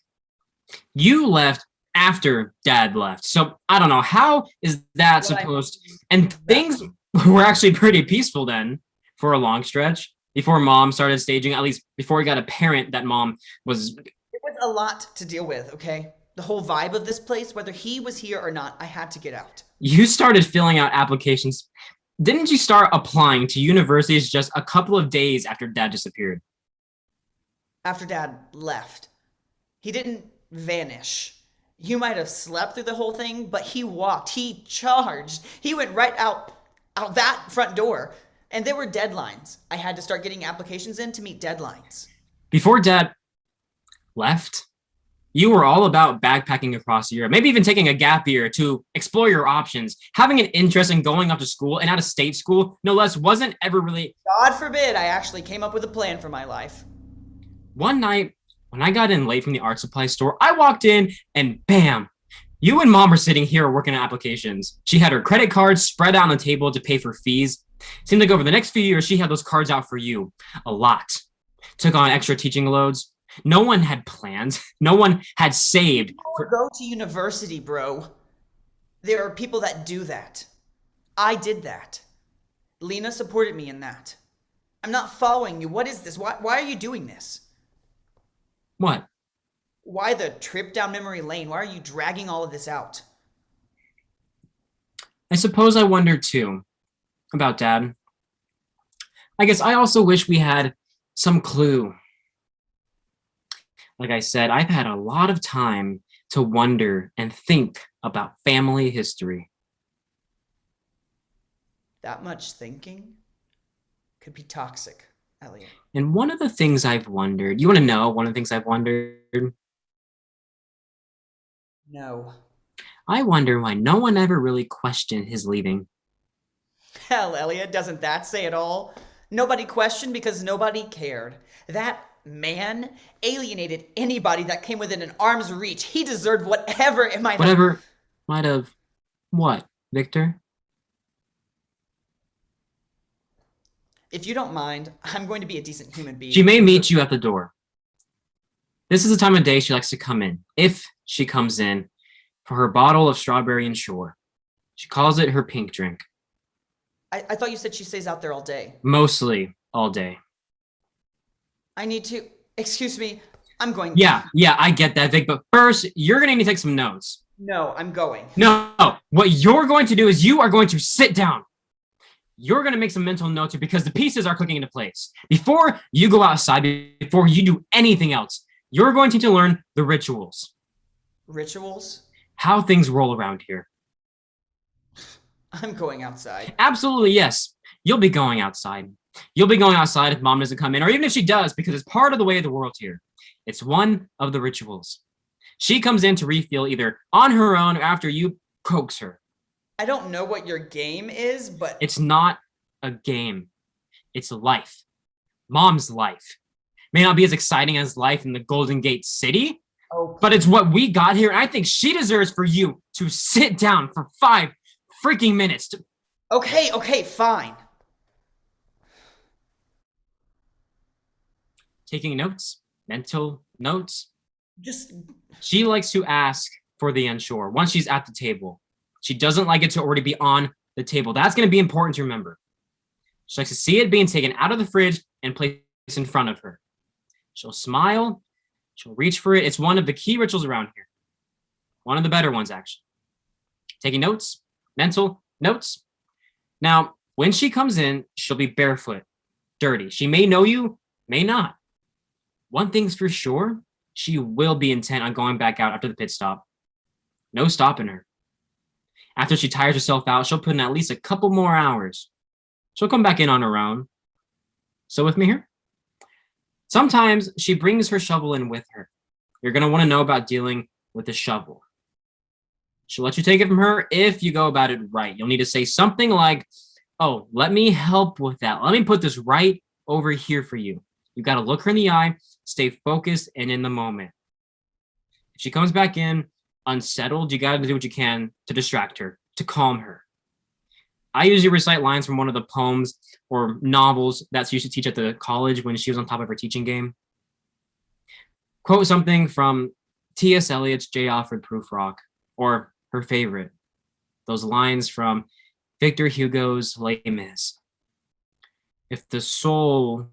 You left after Dad left. So I don't know. How is that supposed? And things were actually pretty peaceful then for a long stretch before Mom started staging, at least before it got apparent that Mom was... It was a lot to deal with, okay? The whole vibe of this place, whether he was here or not, I had to get out. You started filling out applications. Didn't you start applying to universities just a couple of days after Dad disappeared? After Dad left. He didn't vanish. You might have slept through the whole thing, but he walked. He charged. He went right out that front door. And there were deadlines. I had to start getting applications in to meet deadlines. Before Dad left, you were all about backpacking across Europe, maybe even taking a gap year to explore your options. Having an interest in going off to school and out of state school, no less, wasn't ever really... God forbid I actually came up with a plan for my life. One night, when I got in late from the art supply store, I walked in and bam, you and Mom were sitting here working on applications. She had her credit cards spread out on the table to pay for fees. Seemed like over the next few years, she had those cards out for you. A lot. Took on extra teaching loads. No one had plans. No one had saved. Go to university, bro. There are people that do that. I did that. Lina supported me in that. I'm not following you. What is this? Why are you doing this? What? Why the trip down memory lane? Why are you dragging all of this out? I suppose I wondered too about Dad. I guess I also wish we had some clue. Like I said, I've had a lot of time to wonder and think about family history. That much thinking could be toxic, Eliot. And one of the things I've wondered, you want to know one of the things I've wondered? No. I wonder why no one ever really questioned his leaving. Hell, Eliot, doesn't that say it all? Nobody questioned because nobody cared. That man alienated anybody that came within an arm's reach. He deserved whatever it might have. Whatever might have what, Victor? If you don't mind, I'm going to be a decent human being. She may meet you at the door. This is the time of day she likes to come in, if she comes in, for her bottle of strawberry and shore. She calls it her pink drink. I thought you said she stays out there all day. Mostly all day. I need to... Excuse me, I'm going... Yeah, I get that, Vic, but first, you're gonna need to take some notes. No, I'm going. No, what you're going to do is you are going to sit down. You're going to make some mental notes because the pieces are clicking into place. Before you go outside, before you do anything else, you're going to learn the rituals. Rituals? How things roll around here. I'm going outside. Absolutely, yes. You'll be going outside. You'll be going outside if mom doesn't come in, or even if she does, because it's part of the way of the world here. It's one of the rituals. She comes in to refuel either on her own or after you coax her. I don't know what your game is, but It's not a game. It's life. Mom's life. May not be as exciting as life in the Golden Gate City, but it's what we got here, and I think she deserves for you to sit down for 5 freaking minutes. Okay, fine. Taking notes, mental notes. Just She likes to ask for the unsure once she's at the table. She doesn't like it to already be on the table. That's going to be important to remember. She likes to see it being taken out of the fridge and placed in front of her. She'll smile. She'll reach for it. It's one of the key rituals around here. One of the better ones, actually. Taking notes, mental notes. Now, when she comes in, she'll be barefoot, dirty. She may know you, may not. One thing's for sure, she will be intent on going back out after the pit stop. No stopping her. After she tires herself out, she'll put in at least a couple more hours. She'll come back in on her own. So with me here? Sometimes she brings her shovel in with her. You're going to want to know about dealing with the shovel. She'll let you take it from her if you go about it right. You'll need to say something like, oh, let me help with that. Let me put this right over here for you. You got to look her in the eye, stay focused and in the moment. If she comes back in unsettled, you got to do what you can to distract her, to calm her. I usually recite lines from one of the poems or novels that she used to teach at the college when she was on top of her teaching game. Quote something from T.S. Eliot's J. Alfred Prufrock, or her favorite, those lines from Victor Hugo's Les Mis. If the soul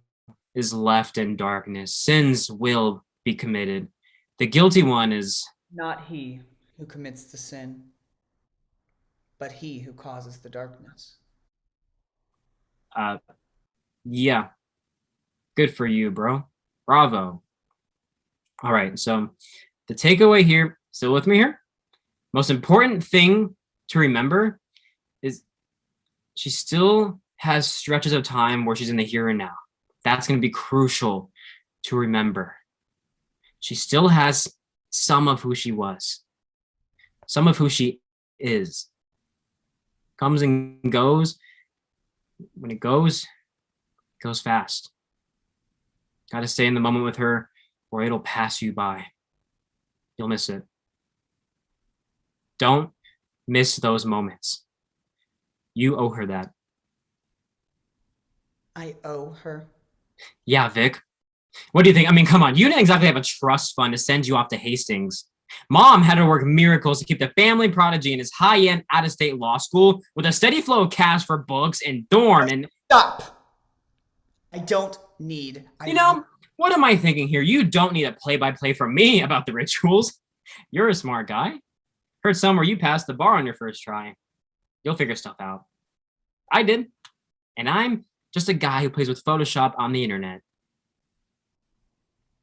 is left in darkness, sins will be committed. The guilty one is not he who commits the sin, but he who causes the darkness. Yeah. Good for you, bro. Bravo. All right, so the takeaway here, still with me here? Most important thing to remember is she still has stretches of time where she's in the here and now. That's going to be crucial to remember. She still has some of who she was, some of who she is. Comes and goes. When it goes fast. Got to stay in the moment with her or it'll pass you by. You'll miss it. Don't miss those moments. You owe her that. I owe her. Yeah, Vic. What do you think? I mean, come on. You didn't exactly have a trust fund to send you off to Hastings. Mom had to work miracles to keep the family prodigy in his high-end out-of-state law school with a steady flow of cash for books and dorm and... Stop! I don't need... what am I thinking here? You don't need a play-by-play from me about the rituals. You're a smart guy. Heard somewhere you passed the bar on your first try. You'll figure stuff out. I did. And I'm just a guy who plays with Photoshop on the internet.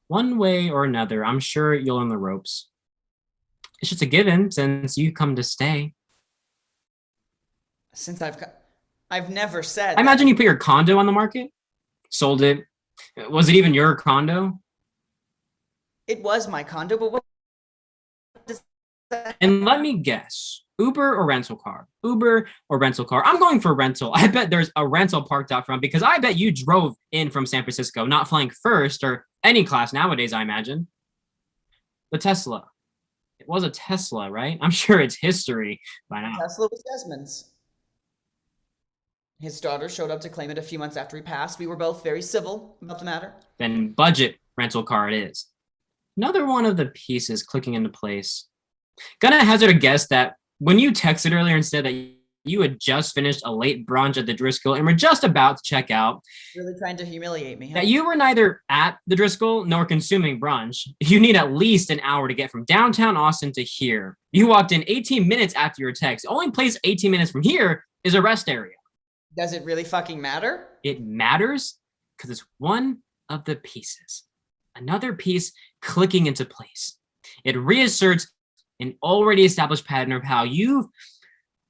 One way or another, I'm sure you'll learn the ropes. It's just a given since you come to stay. Since I've never said... I imagine you put your condo on the market, sold it. Was it even your condo? It was my condo, but what does that... And let me guess, Uber or rental car? Uber or rental car? I'm going for rental. I bet there's a rental parked out front because I bet you drove in from San Francisco, not flying first or any class nowadays, I imagine. The Tesla. It was a Tesla, right? I'm sure it's history by now. Tesla was Desmond's. His daughter showed up to claim it a few months after he passed. We were both very civil about the matter. Then budget rental car it is. Another one of the pieces clicking into place. Gonna hazard a guess that when you texted earlier and said that you had just finished a late brunch at the Driscoll and were just about to check out. Really trying to humiliate me, huh? That you were neither at the Driscoll nor consuming brunch. You need at least an hour to get from downtown Austin to here. You walked in 18 minutes after your text. The only place 18 minutes from here is a rest area. Does it really fucking matter? It matters because it's one of the pieces. Another piece clicking into place. It reasserts an already established pattern of how you've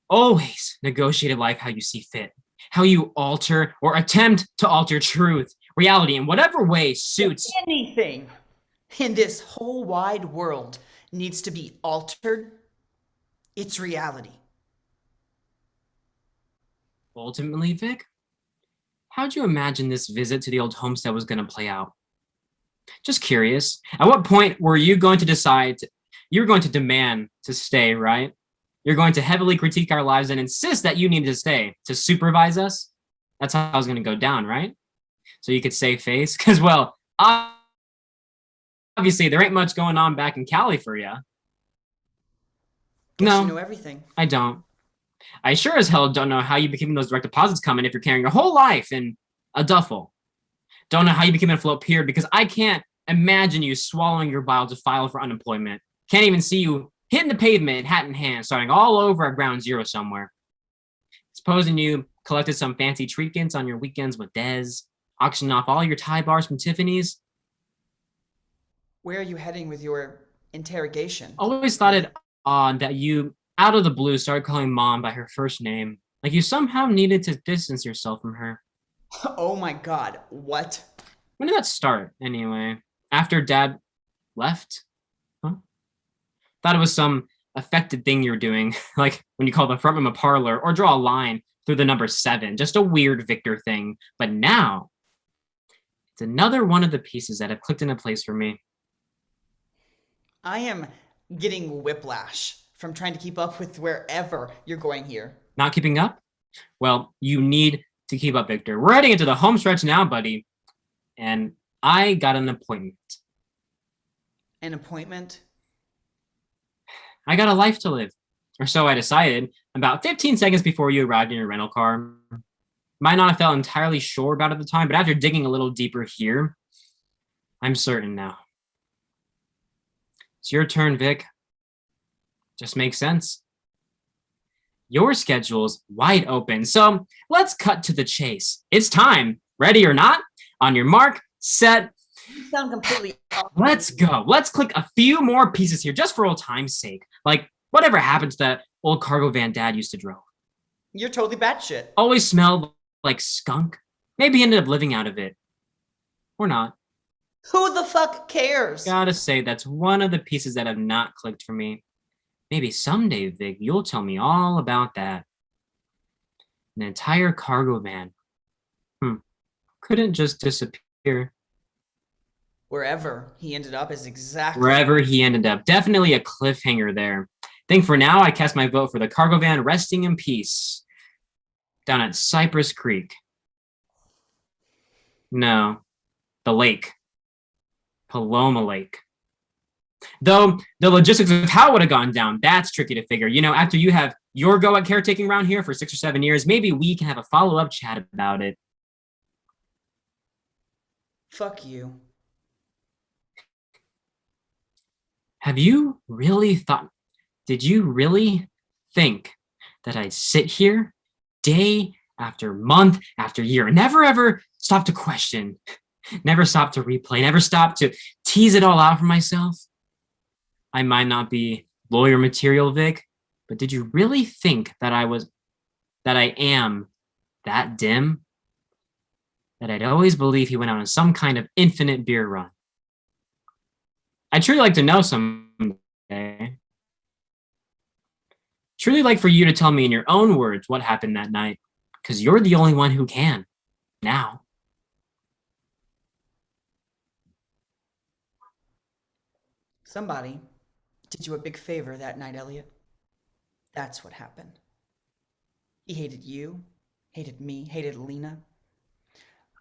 always negotiated life how you see fit, how you alter or attempt to alter truth, reality in whatever way suits. Anything in this whole wide world needs to be altered. It's reality. Ultimately, Vic, how'd you imagine this visit to the old homestead was going to play out? Just curious, at what point were you going to decide you're going to demand to stay, right? You're going to heavily critique our lives and insist that you need to stay to supervise us? That's how it was going to go down, right? So you could save face? Because, well, obviously there ain't much going on back in Cali for you. Guess No, you know everything. I don't. I sure as hell don't know how you became those direct deposits coming if you're carrying your whole life in a duffel. Don't know how you became an afloat peer because I can't imagine you swallowing your bile to file for unemployment. Can't even see you hitting the pavement, hat in hand, starting all over at ground zero somewhere. Supposing you collected some fancy trinkets on your weekends with Dez, auctioning off all your tie bars from Tiffany's. Where are you heading with your interrogation? Always thought it odd that you, out of the blue, started calling Mom by her first name. Like you somehow needed to distance yourself from her. Oh my God, what? When did that start, anyway? After Dad left? Huh? Thought it was some affected thing you're doing, like when you call the front room a parlor or draw a line through the number 7, just a weird Victor thing. But now, it's another one of the pieces that have clicked into place for me. I am getting whiplash from trying to keep up with wherever you're going here. Not keeping up? Well, you need to keep up, Victor. We're heading into the home stretch now, buddy. And I got an appointment. An appointment? I got a life to live. Or so I decided about 15 seconds before you arrived in your rental car. Might not have felt entirely sure about it at the time, but after digging a little deeper here, I'm certain now. It's your turn, Vic. Just makes sense. Your schedule's wide open, so let's cut to the chase. It's time. Ready or not? On your mark, set. You sound completely off. Let's go. Let's click a few more pieces here just for old time's sake. Like whatever happened to that old cargo van Dad used to drive. You're totally batshit. Always smelled like skunk. Maybe he ended up living out of it. Or not. Who the fuck cares? Gotta say, that's one of the pieces that have not clicked for me. Maybe someday, Vic, you'll tell me all about that. An entire cargo van. Couldn't just disappear. Wherever he ended up is exactly... Wherever he ended up. Definitely a cliffhanger there. Think for now, I cast my vote for the cargo van resting in peace. Down at Cypress Creek. No. The lake. Paloma Lake. Though the logistics of how it would have gone down, that's tricky to figure. You know, after you have your go at caretaking around here for 6 or 7 years, maybe we can have a follow-up chat about it. Fuck you. Have you really thought, did you really think that I'd sit here day after month after year and never ever stop to question, never stop to replay, never stop to tease it all out for myself? I might not be lawyer material, Vic, but did you really think that I am that dim? That I'd always believe he went out on some kind of infinite beer run? I'd truly like to know someday. Truly like for you to tell me in your own words what happened that night, because you're the only one who can, now. Somebody did you a big favor that night, Eliot. That's what happened. He hated you, hated me, hated Lina.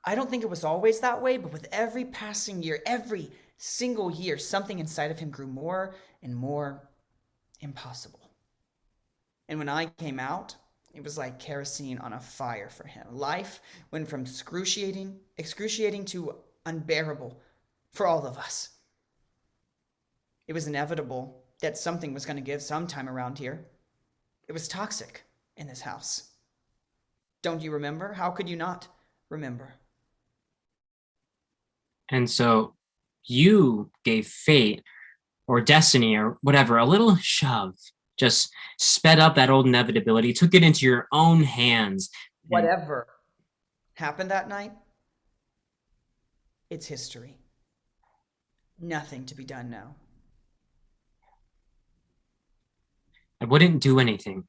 I don't think it was always that way, but with every passing year, every single year, something inside of him grew more and more impossible. And when I came out, It was like kerosene on a fire for him. Life went from excruciating to unbearable for all of us. It was inevitable that something was going to give sometime around here. It was toxic in this house. Don't you remember? How could you not remember? And so you gave fate or destiny or whatever a little shove, just sped up that old inevitability, took it into your own hands. Whatever happened that night, it's history. Nothing to be done now. I wouldn't do anything.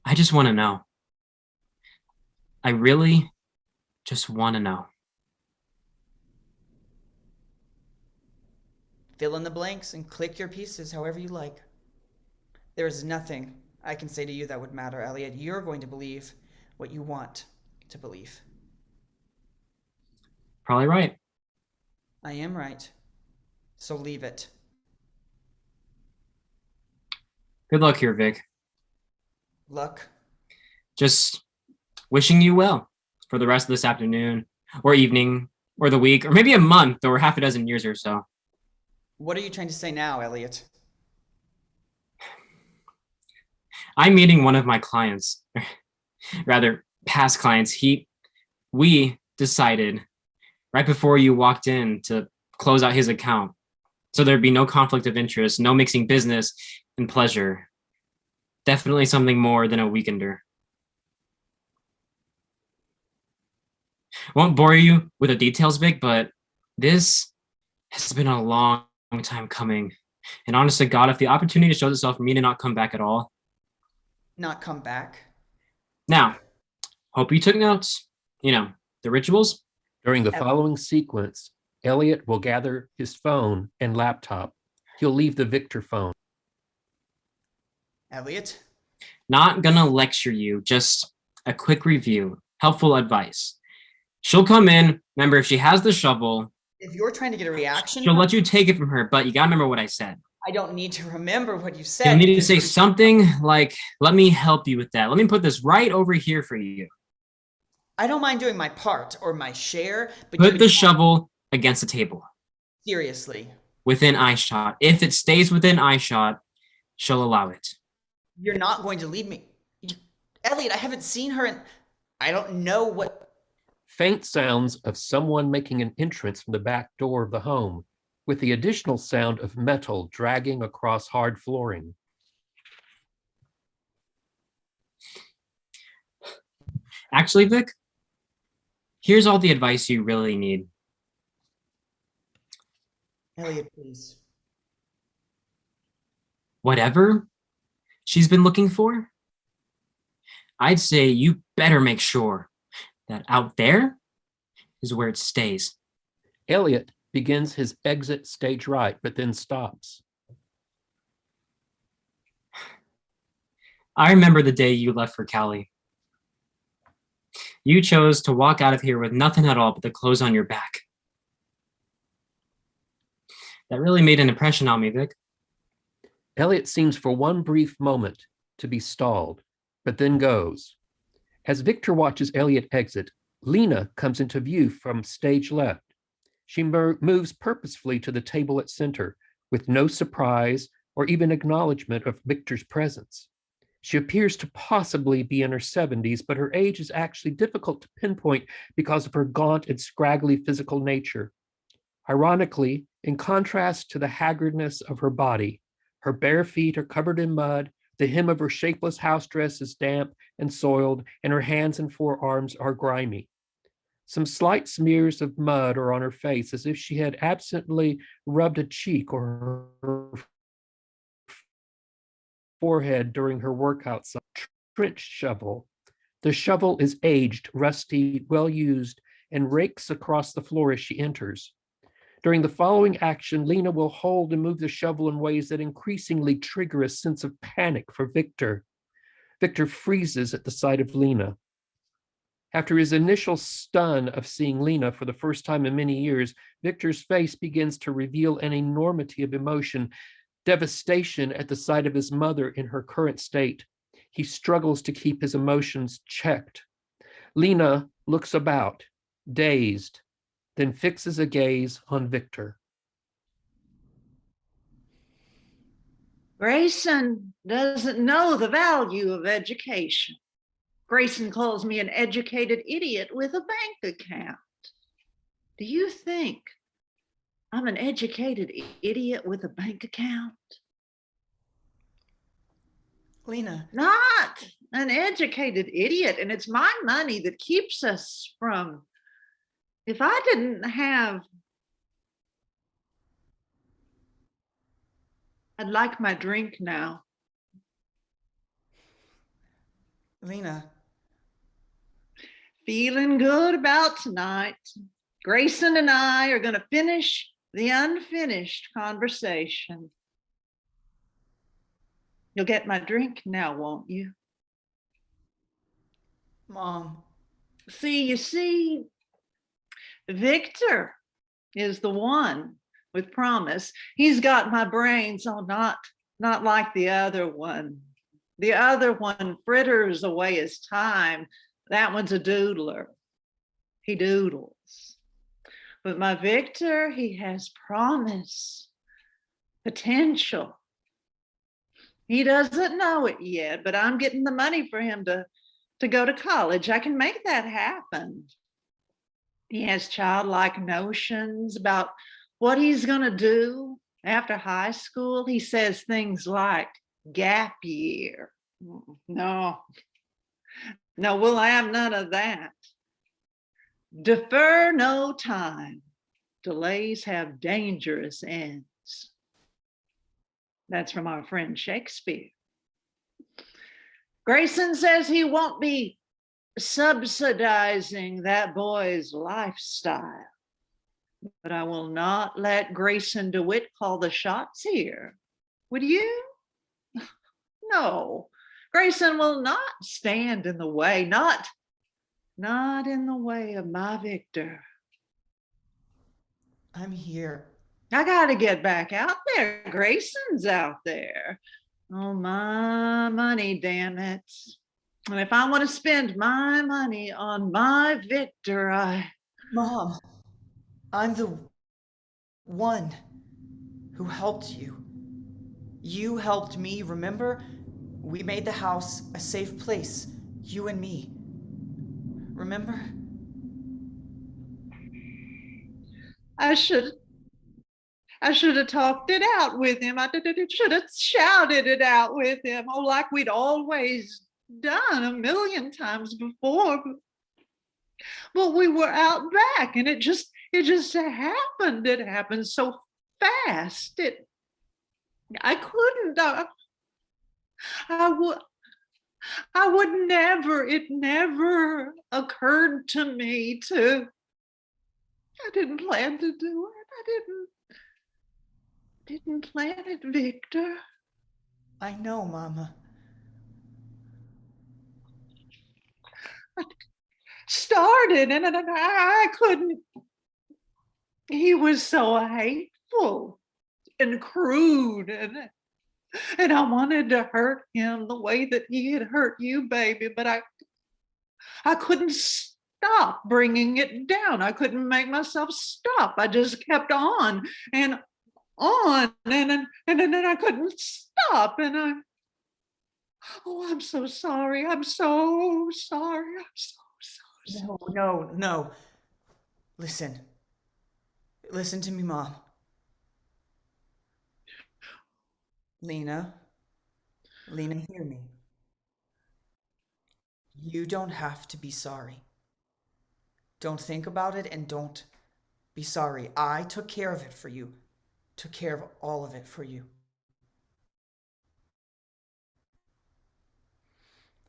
I just want to know. I really just want to know. Fill in the blanks and click your pieces however you like. There is nothing I can say to you that would matter, Eliot. You're going to believe what you want to believe. Probably right. I am right. So leave it. Good luck here, Vic. Luck. Just wishing you well for the rest of this afternoon or evening or the week or maybe a month or half a dozen years or so. What are you trying to say now, Eliot? I'm meeting one of my clients, rather past clients. We decided right before you walked in to close out his account. So there'd be no conflict of interest, no mixing business and pleasure. Definitely something more than a weekender. Won't bore you with the details, Vic, but this has been a long time coming. And honest to God, if the opportunity shows itself for me to not come back at all. Not come back? Now, hope you took notes. The rituals. During the following sequence, Eliot will gather his phone and laptop. He'll leave the Victor phone. Eliot? Not gonna lecture you, just a quick review, helpful advice. She'll come in. Remember, if she has the shovel, If you're trying to get a reaction, she'll let you take it from her, but you gotta remember what I said. I don't need to remember what you said. You'll need to say something like, let me help you with that. Let me put this right over here for you. I don't mind doing my part or my share, but Put the shovel against the table. Seriously. Within eye shot. If it stays within eye shot, she'll allow it. You're not going to leave me. Eliot, I haven't seen her and I don't know what. Faint sounds of someone making an entrance from the back door of the home, with the additional sound of metal dragging across hard flooring. Actually, Vic, here's all the advice you really need. Eliot, please. Whatever she's been looking for, I'd say you better make sure that out there is where it stays. Eliot begins his exit stage right, but then stops. I remember the day you left for Cali. You chose to walk out of here with nothing at all but the clothes on your back. That really made an impression on me, Vic. Eliot seems for one brief moment to be stalled, but then goes. As Victor watches Eliot exit, Lina comes into view from stage left. She moves purposefully to the table at center with no surprise or even acknowledgement of Victor's presence. She appears to possibly be in her 70s, but her age is actually difficult to pinpoint because of her gaunt and scraggly physical nature. Ironically, in contrast to the haggardness of her body, her bare feet are covered in mud, the hem of her shapeless house dress is damp and soiled, and her hands and forearms are grimy. Some slight smears of mud are on her face, as if she had absently rubbed a cheek or her forehead during her work outside. Trench shovel. The shovel is aged, rusty, well used, and rakes across the floor as she enters. During the following action, Lina will hold and move the shovel in ways that increasingly trigger a sense of panic for Victor. Victor freezes at the sight of Lina. After his initial stun of seeing Lina for the first time in many years, Victor's face begins to reveal an enormity of emotion, devastation at the sight of his mother in her current state. He struggles to keep his emotions checked. Lina looks about, dazed, then fixes a gaze on Victor. Grayson doesn't know the value of education. Grayson calls me an educated idiot with a bank account. Do you think I'm an educated idiot with a bank account? Lina. Not an educated idiot, and it's my money that keeps us from. If I didn't have, I'd like my drink now. Lina. Feeling good about tonight. Grayson and I are going to finish the unfinished conversation. You'll get my drink now, won't you? Mom. You see, Victor is the one with promise. He's got my brains, not like the other one. The other one fritters away his time. That one's a doodler. He doodles. But my Victor, he has promise, potential. He doesn't know it yet, but I'm getting the money for him to go to college. I can make that happen. He has childlike notions about what he's going to do after high school. He says things like gap year. No, we'll have none of that. Defer no time. Delays have dangerous ends. That's from our friend Shakespeare. Grayson says he won't be subsidizing that boy's lifestyle, but I will not let Grayson Dewitt call the shots here. Would you? No, Grayson will not stand in the way, not in the way of my Victor. I'm here. I got to get back out there. Grayson's out there. Oh, my money, damn it. And if I want to spend my money on my Victor, Mom, I'm the one who helped you. You helped me, remember? We made the house a safe place, you and me. Remember? I should have talked it out with him. I should have shouted it out with him. Oh, like we'd always done 1,000,000 times before. But we were out back, and it just happened. It happened so fast. I couldn't. I would never. It never occurred to me to. I didn't plan to do it. I didn't plan it, Victor. I know, Mama. I started and I couldn't. He was so hateful and crude, and I wanted to hurt him the way that he had hurt you, baby, but I couldn't stop bringing it down. I couldn't make myself stop. I just kept on and on, and then I couldn't stop, and I'm so sorry. I'm so sorry. I'm so sorry. No. Listen to me, Mom. Lina, hear me. You don't have to be sorry. Don't think about it and don't be sorry. I took care of it for you. Took care of all of it for you.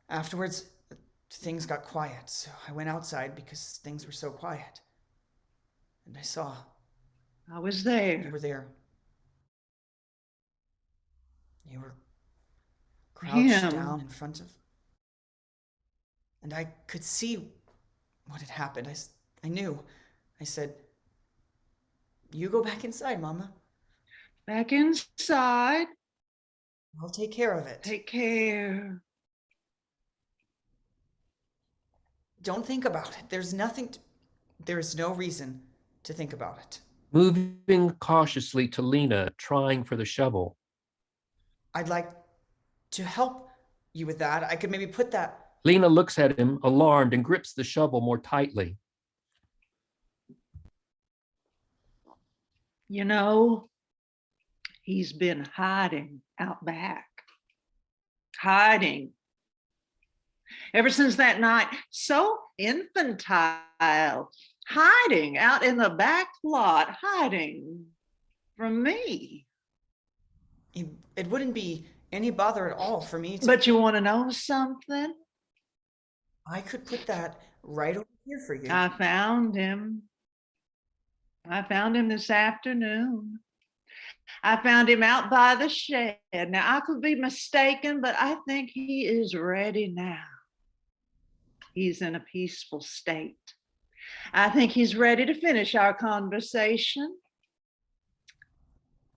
Afterwards, things got quiet, so I went outside because things were so quiet. And I saw. I was there. You were there. You were crouched down in front of. And I could see what had happened. I knew. I said, you go back inside, Mama. Back inside. I'll take care of it. Take care. Don't think about it. There is no reason to think about it. Moving cautiously to Lina, trying for the shovel. I'd like to help you with that. I could maybe put that. Lina looks at him, alarmed, and grips the shovel more tightly. You know, he's been hiding out back. Hiding. Ever since that night, so infantile. Hiding out in the back lot, hiding from me. It wouldn't be any bother at all for me to. But you want to know something? I could put that right over here for you. I found him. I found him this afternoon. I found him out by the shed. Now, I could be mistaken, but I think he is ready now. He's in a peaceful state. I think he's ready to finish our conversation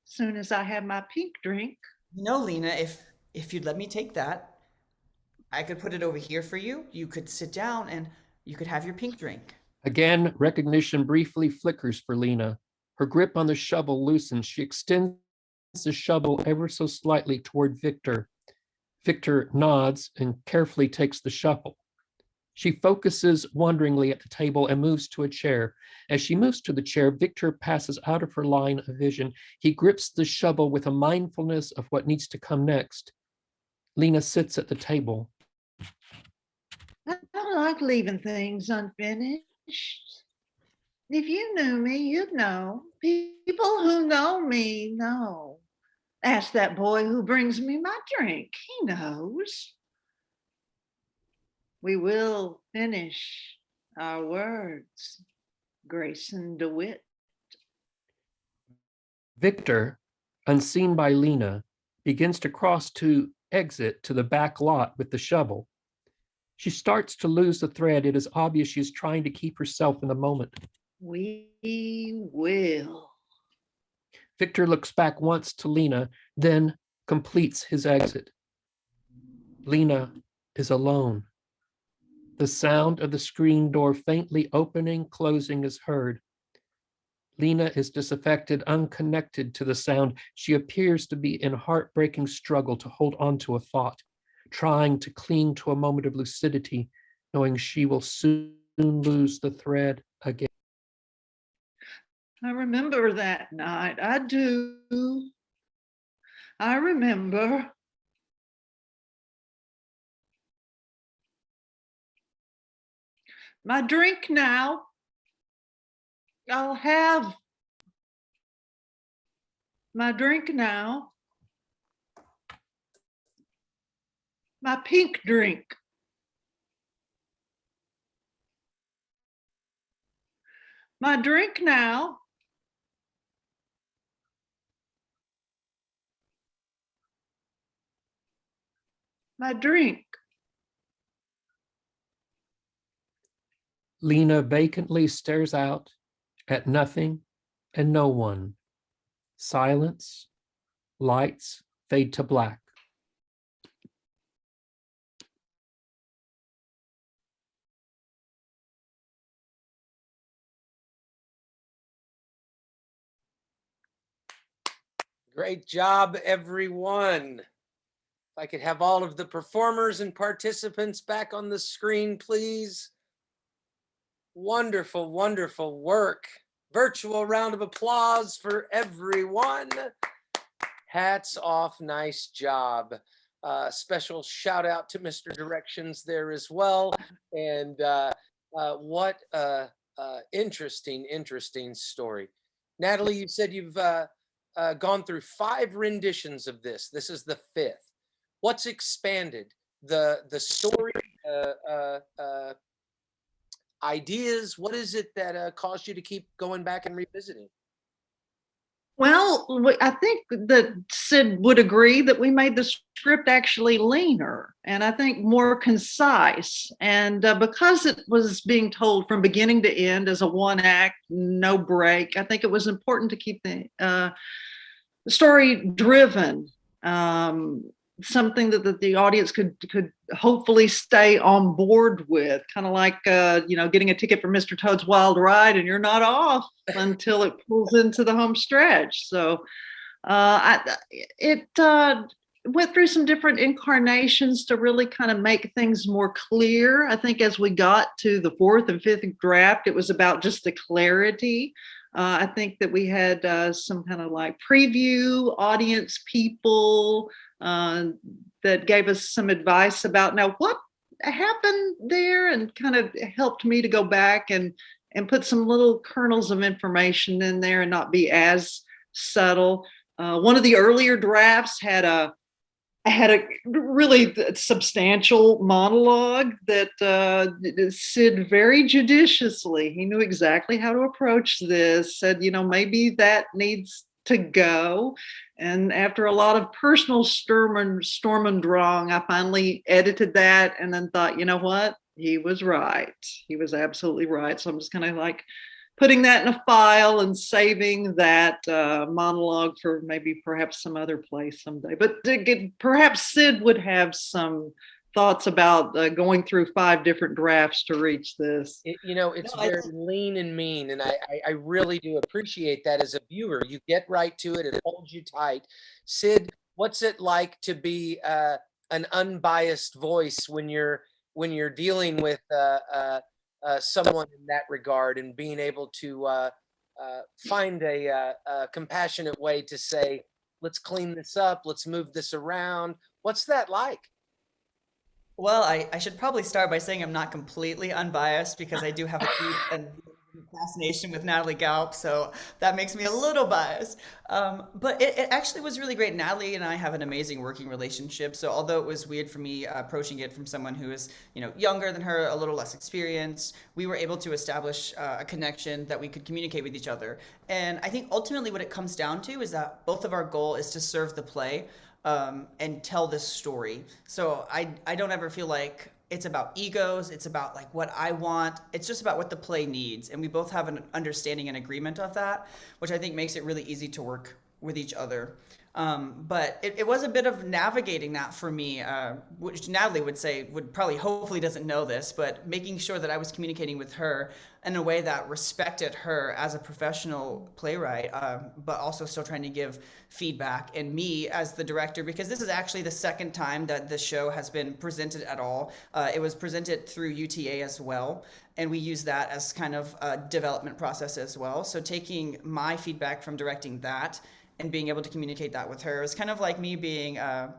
as soon as I have my pink drink. Lina, if you'd let me take that, I could put it over here for you. You could sit down and you could have your pink drink. Again, recognition briefly flickers for Lina. Her grip on the shovel loosens. She extends the shovel ever so slightly toward Victor. Victor nods and carefully takes the shovel. She focuses wonderingly at the table and moves to a chair. As she moves to the chair, Victor passes out of her line of vision. He grips the shovel with a mindfulness of what needs to come next. Lina sits at the table. I don't like leaving things unfinished. If you knew me, you'd know. People who know me know. Ask that boy who brings me my drink. He knows. We will finish our words, Grayson Dewitt. Victor, unseen by Lina, begins to cross to exit to the back lot with the shovel. She starts to lose the thread. It is obvious she's trying to keep herself in the moment. We will. Victor looks back once to Lina, then completes his exit. Lina is alone. The sound of the screen door faintly opening, closing is heard. Lina is disaffected, unconnected to the sound. She appears to be in heartbreaking struggle to hold on to a thought, trying to cling to a moment of lucidity, knowing she will soon lose the thread again. I remember that night. I do. I remember. My drink now. I'll have my drink now. My pink drink. My drink now. My drink. Lina vacantly stares out at nothing and no one. Silence, lights fade to black. Great job, everyone. If I could have all of the performers and participants back on the screen, please. Wonderful, wonderful work. Virtual round of applause for everyone. Hats off, nice job. Special shout out to Mr. Directions there as well. And what interesting story. Natalie, you said you've gone through 5 renditions of this. This is the 5th. What's expanded? The story, ideas? What is it that caused you to keep going back and revisiting? Well, I think that Sid would agree that we made the script actually leaner and I think more concise. And because it was being told from beginning to end as a one act, no break, I think it was important to keep the story driven. something that the audience could hopefully stay on board with, kind of like getting a ticket for Mr. Toad's Wild Ride and you're not off until it pulls into the home stretch. So it went through some different incarnations to really kind of make things more clear. I think as we got to the fourth and fifth draft, it was about just the clarity. I think that we had some kind of like preview audience people that gave us some advice about now what happened there, and kind of helped me to go back and put some little kernels of information in there and not be as subtle. One of the earlier drafts had a really substantial monologue that Sid very judiciously, he knew exactly how to approach this, said, maybe that needs to go. And after a lot of personal storm and drang, I finally edited that and then thought, you know what? He was right. He was absolutely right. So I'm just kind of like putting that in a file and saving that monologue for perhaps some other place someday. But perhaps Sid would have some thoughts about going through 5 different drafts to reach this. It's very lean and mean, and I really do appreciate that as a viewer. You get right to it. It holds you tight. Sid, what's it like to be an unbiased voice when you're dealing with someone in that regard, and being able to find a compassionate way to say, let's clean this up, let's move this around? What's that like? Well, I should probably start by saying I'm not completely unbiased because I do have a deep and fascination with Natalie Galp, so that makes me a little biased. But it actually was really great. Natalie and I have an amazing working relationship. So although it was weird for me approaching it from someone who is, younger than her, a little less experienced, we were able to establish a connection that we could communicate with each other. And I think ultimately what it comes down to is that both of our goal is to serve the play and tell this story. So I don't ever feel like it's about egos. It's about like what I want. It's just about what the play needs. And we both have an understanding and agreement of that, which I think makes it really easy to work with each other. But it was a bit of navigating that for me, which Natalie would probably, hopefully doesn't know this, but making sure that I was communicating with her in a way that respected her as a professional playwright, but also still trying to give feedback, and me as the director, because this is actually the second time that the show has been presented at all. It was presented through UTA as well, and we use that as kind of a development process as well. So taking my feedback from directing that and being able to communicate that with her is kind of like me being a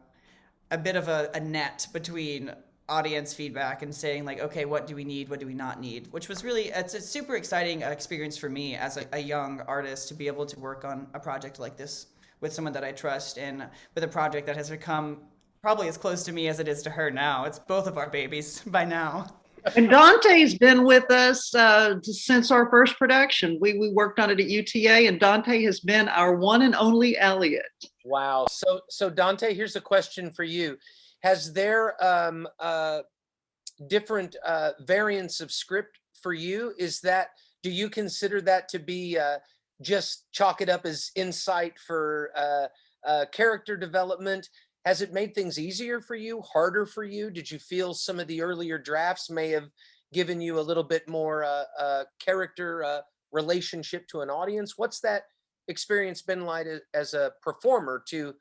bit of a net between audience feedback and saying like, okay, what do we need? What do we not need? Which was really, it's a super exciting experience for me as a young artist to be able to work on a project like this with someone that I trust, and with a project that has become probably as close to me as it is to her now. It's both of our babies by now. And Dante's been with us since our first production. We worked on it at UTA, and Dante has been our one and only Eliot. Wow. So Dante, here's a question for you. Has there different variants of script for you? Do you consider that to be just chalk it up as insight for character development? Has it made things easier for you, harder for you? Did you feel some of the earlier drafts may have given you a little bit more character relationship to an audience? What's that experience been like as a performer to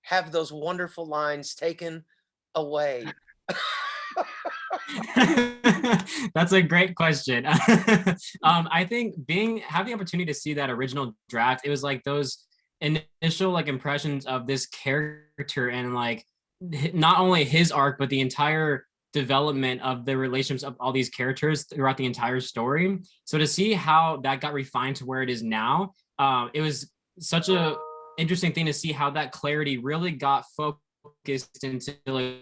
have those wonderful lines taken away? That's a great question. I think having the opportunity to see that original draft, it was like those initial like impressions of this character, and like not only his arc but the entire development of the relationships of all these characters throughout the entire story. So to see how that got refined to where it is now, it was such a interesting thing to see how that clarity really got focused into like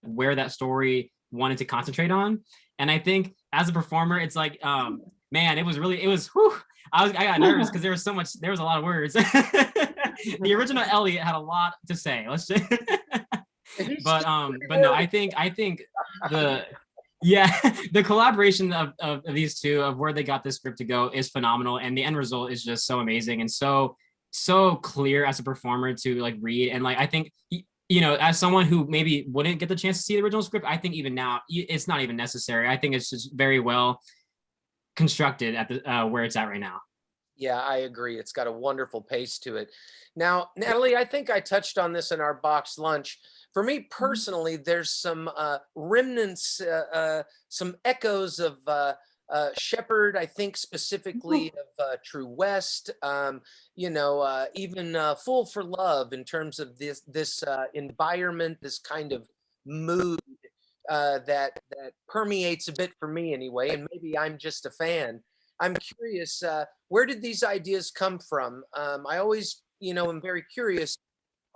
where that story wanted to concentrate on. And I think as a performer, it's like, man, it was whew, I got nervous because there was a lot of words. The original Eliot had a lot to say. Let's say, but no, I think the collaboration of these two, of where they got this script to go, is phenomenal, and the end result is just so amazing and so clear as a performer to like read. And like I think you know, as someone who maybe wouldn't get the chance to see the original script, I think even now it's not even necessary. I think it's just very well constructed at the where it's at right now. Yeah, I agree. It's got a wonderful pace to it. Now, Natalie, I think I touched on this in our box lunch. For me personally, there's some remnants, some echoes of Shepherd, I think specifically of True West, you know, even Fool for Love in terms of this environment, this kind of mood that permeates a bit for me anyway, and maybe I'm just a fan. I'm curious, where did these ideas come from? I always, you know, am very curious.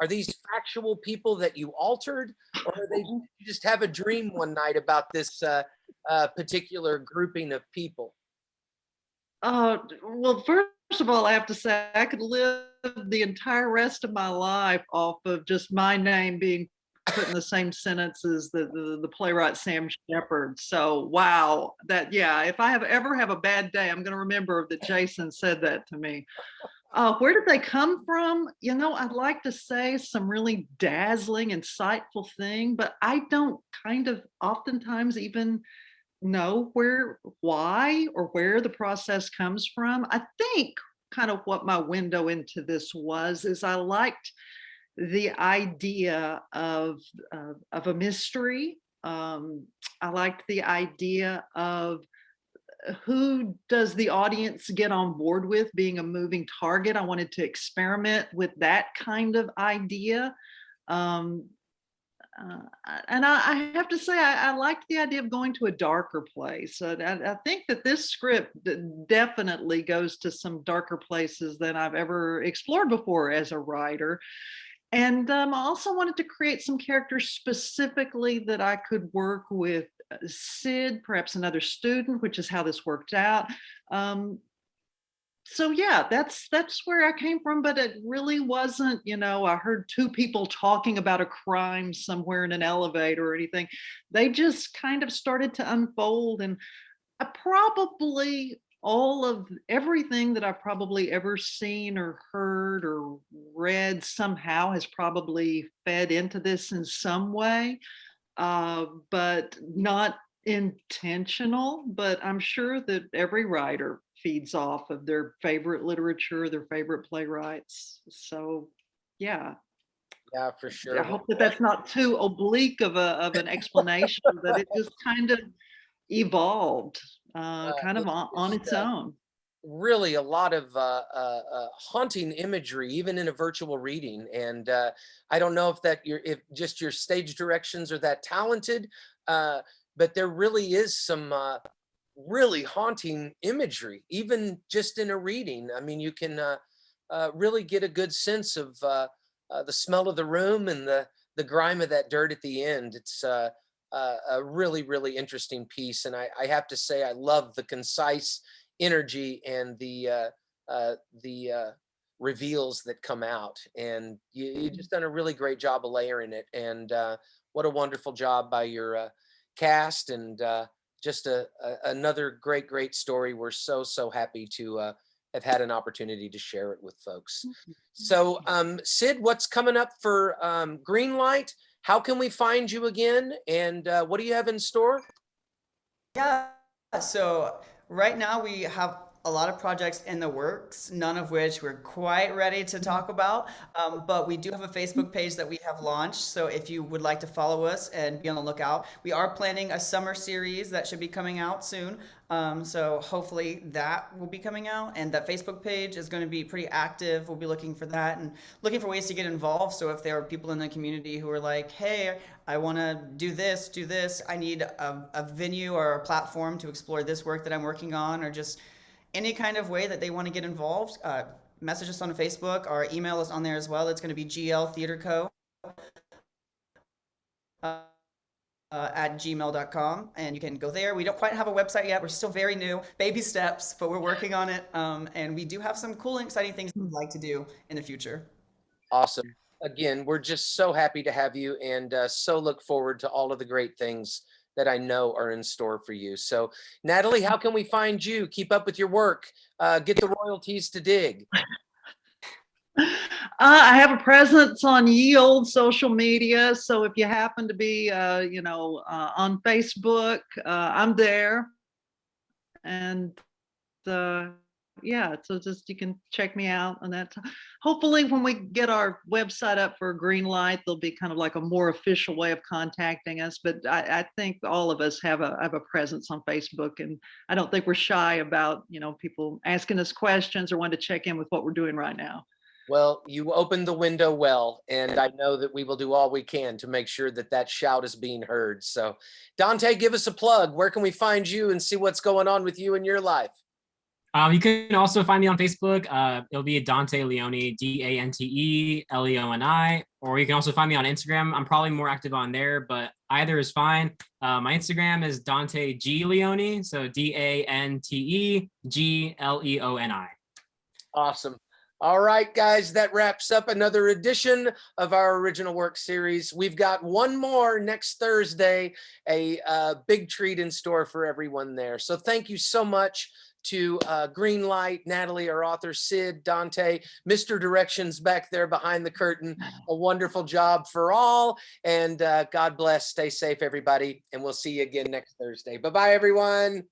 Are these factual people that you altered, or are they you just have a dream one night about this particular grouping of people? Well, first of all, I have to say I could live the entire rest of my life off of just my name being put in the same sentence as the playwright Sam Shepard. So wow, that yeah, if I ever have a bad day, I'm going to remember that Jason said that to me. Where did they come from? You know, I'd like to say some really dazzling, insightful thing, but I don't kind of oftentimes even know why, or where the process comes from. I think kind of what my window into this is I liked the idea of a mystery. I liked the idea of who does the audience get on board with being a moving target. I wanted to experiment with that kind of idea. Um, and I have to say, I liked the idea of going to a darker place. I think that this script definitely goes to some darker places than I've ever explored before as a writer. And I also wanted to create some characters specifically that I could work with Sid, perhaps another student, which is how this worked out. So yeah, that's where I came from, but it really wasn't, you know, I heard two people talking about a crime somewhere in an elevator or anything. They just kind of started to unfold, and I probably all of everything that I've probably ever seen or heard or read somehow has probably fed into this in some way, but not intentional. But I'm sure that every writer feeds off of their favorite literature, their favorite playwrights. So, yeah, Yeah, for sure. I hope that that's not too oblique of an explanation, but it just kind of evolved, kind of on its own. Really a lot of haunting imagery, even in a virtual reading. And I don't know if just your stage directions are that talented, but there really is some really haunting imagery, even just in a reading. I mean, you can really get a good sense of the smell of the room and the grime of that dirt at the end. It's a really, really interesting piece. And I have to say, I love the concise energy and the reveals that come out, and you just done a really great job of layering it. And what a wonderful job by your cast, and just another great story. We're so happy to have had an opportunity to share it with folks. So Sid, what's coming up for Greenlight? How can we find you again, and what do you have in store? Yeah, so right now we have a lot of projects in the works, none of which we're quite ready to talk about. But we do have a Facebook page that we have launched. So if you would like to follow us and be on the lookout, we are planning a summer series that should be coming out soon. So hopefully that will be coming out, and that Facebook page is going to be pretty active. We'll be looking for that and looking for ways to get involved. So if there are people in the community who are like, hey, I want to do this, I need a venue or a platform to explore this work that I'm working on, or just any kind of way that they want to get involved, message us on Facebook. Our email is on there as well. It's going to be gltheaterco at gmail.com, and you can go there. We don't quite have a website yet. We're still very new, baby steps, but we're working on it. And we do have some cool and exciting things we'd like to do in the future. Awesome. Again, we're just so happy to have you, and so look forward to all of the great things that I know are in store for you. So Natalie, how can we find you? Keep up with your work, get the royalties to dig. I have a presence on ye old social media. So if you happen to be, on Facebook, I'm there. And yeah, so just you can check me out on that. Hopefully, when we get our website up for green light, there'll be kind of like a more official way of contacting us. But I think all of us have a presence on Facebook, and I don't think we're shy about people asking us questions or wanting to check in with what we're doing right now. Well, you opened the window well, and I know that we will do all we can to make sure that that shout is being heard. So, Dante, give us a plug. Where can we find you and see what's going on with you in your life? You can also find me on Facebook. It'll be Dante Leoni, DanteLeoni, or you can also find me on Instagram. I'm probably more active on there, but either is fine. My Instagram is Dante G Leoni, so DanteGleoni. Awesome. All right, guys, that wraps up another edition of our original work series. We've got one more next Thursday, a big treat in store for everyone there. So thank you so much to Greenlight, Natalie, our author, Sid, Dante, Mr. Directions back there behind the curtain. A wonderful job for all. And God bless. Stay safe, everybody. And we'll see you again next Thursday. Bye-bye, everyone.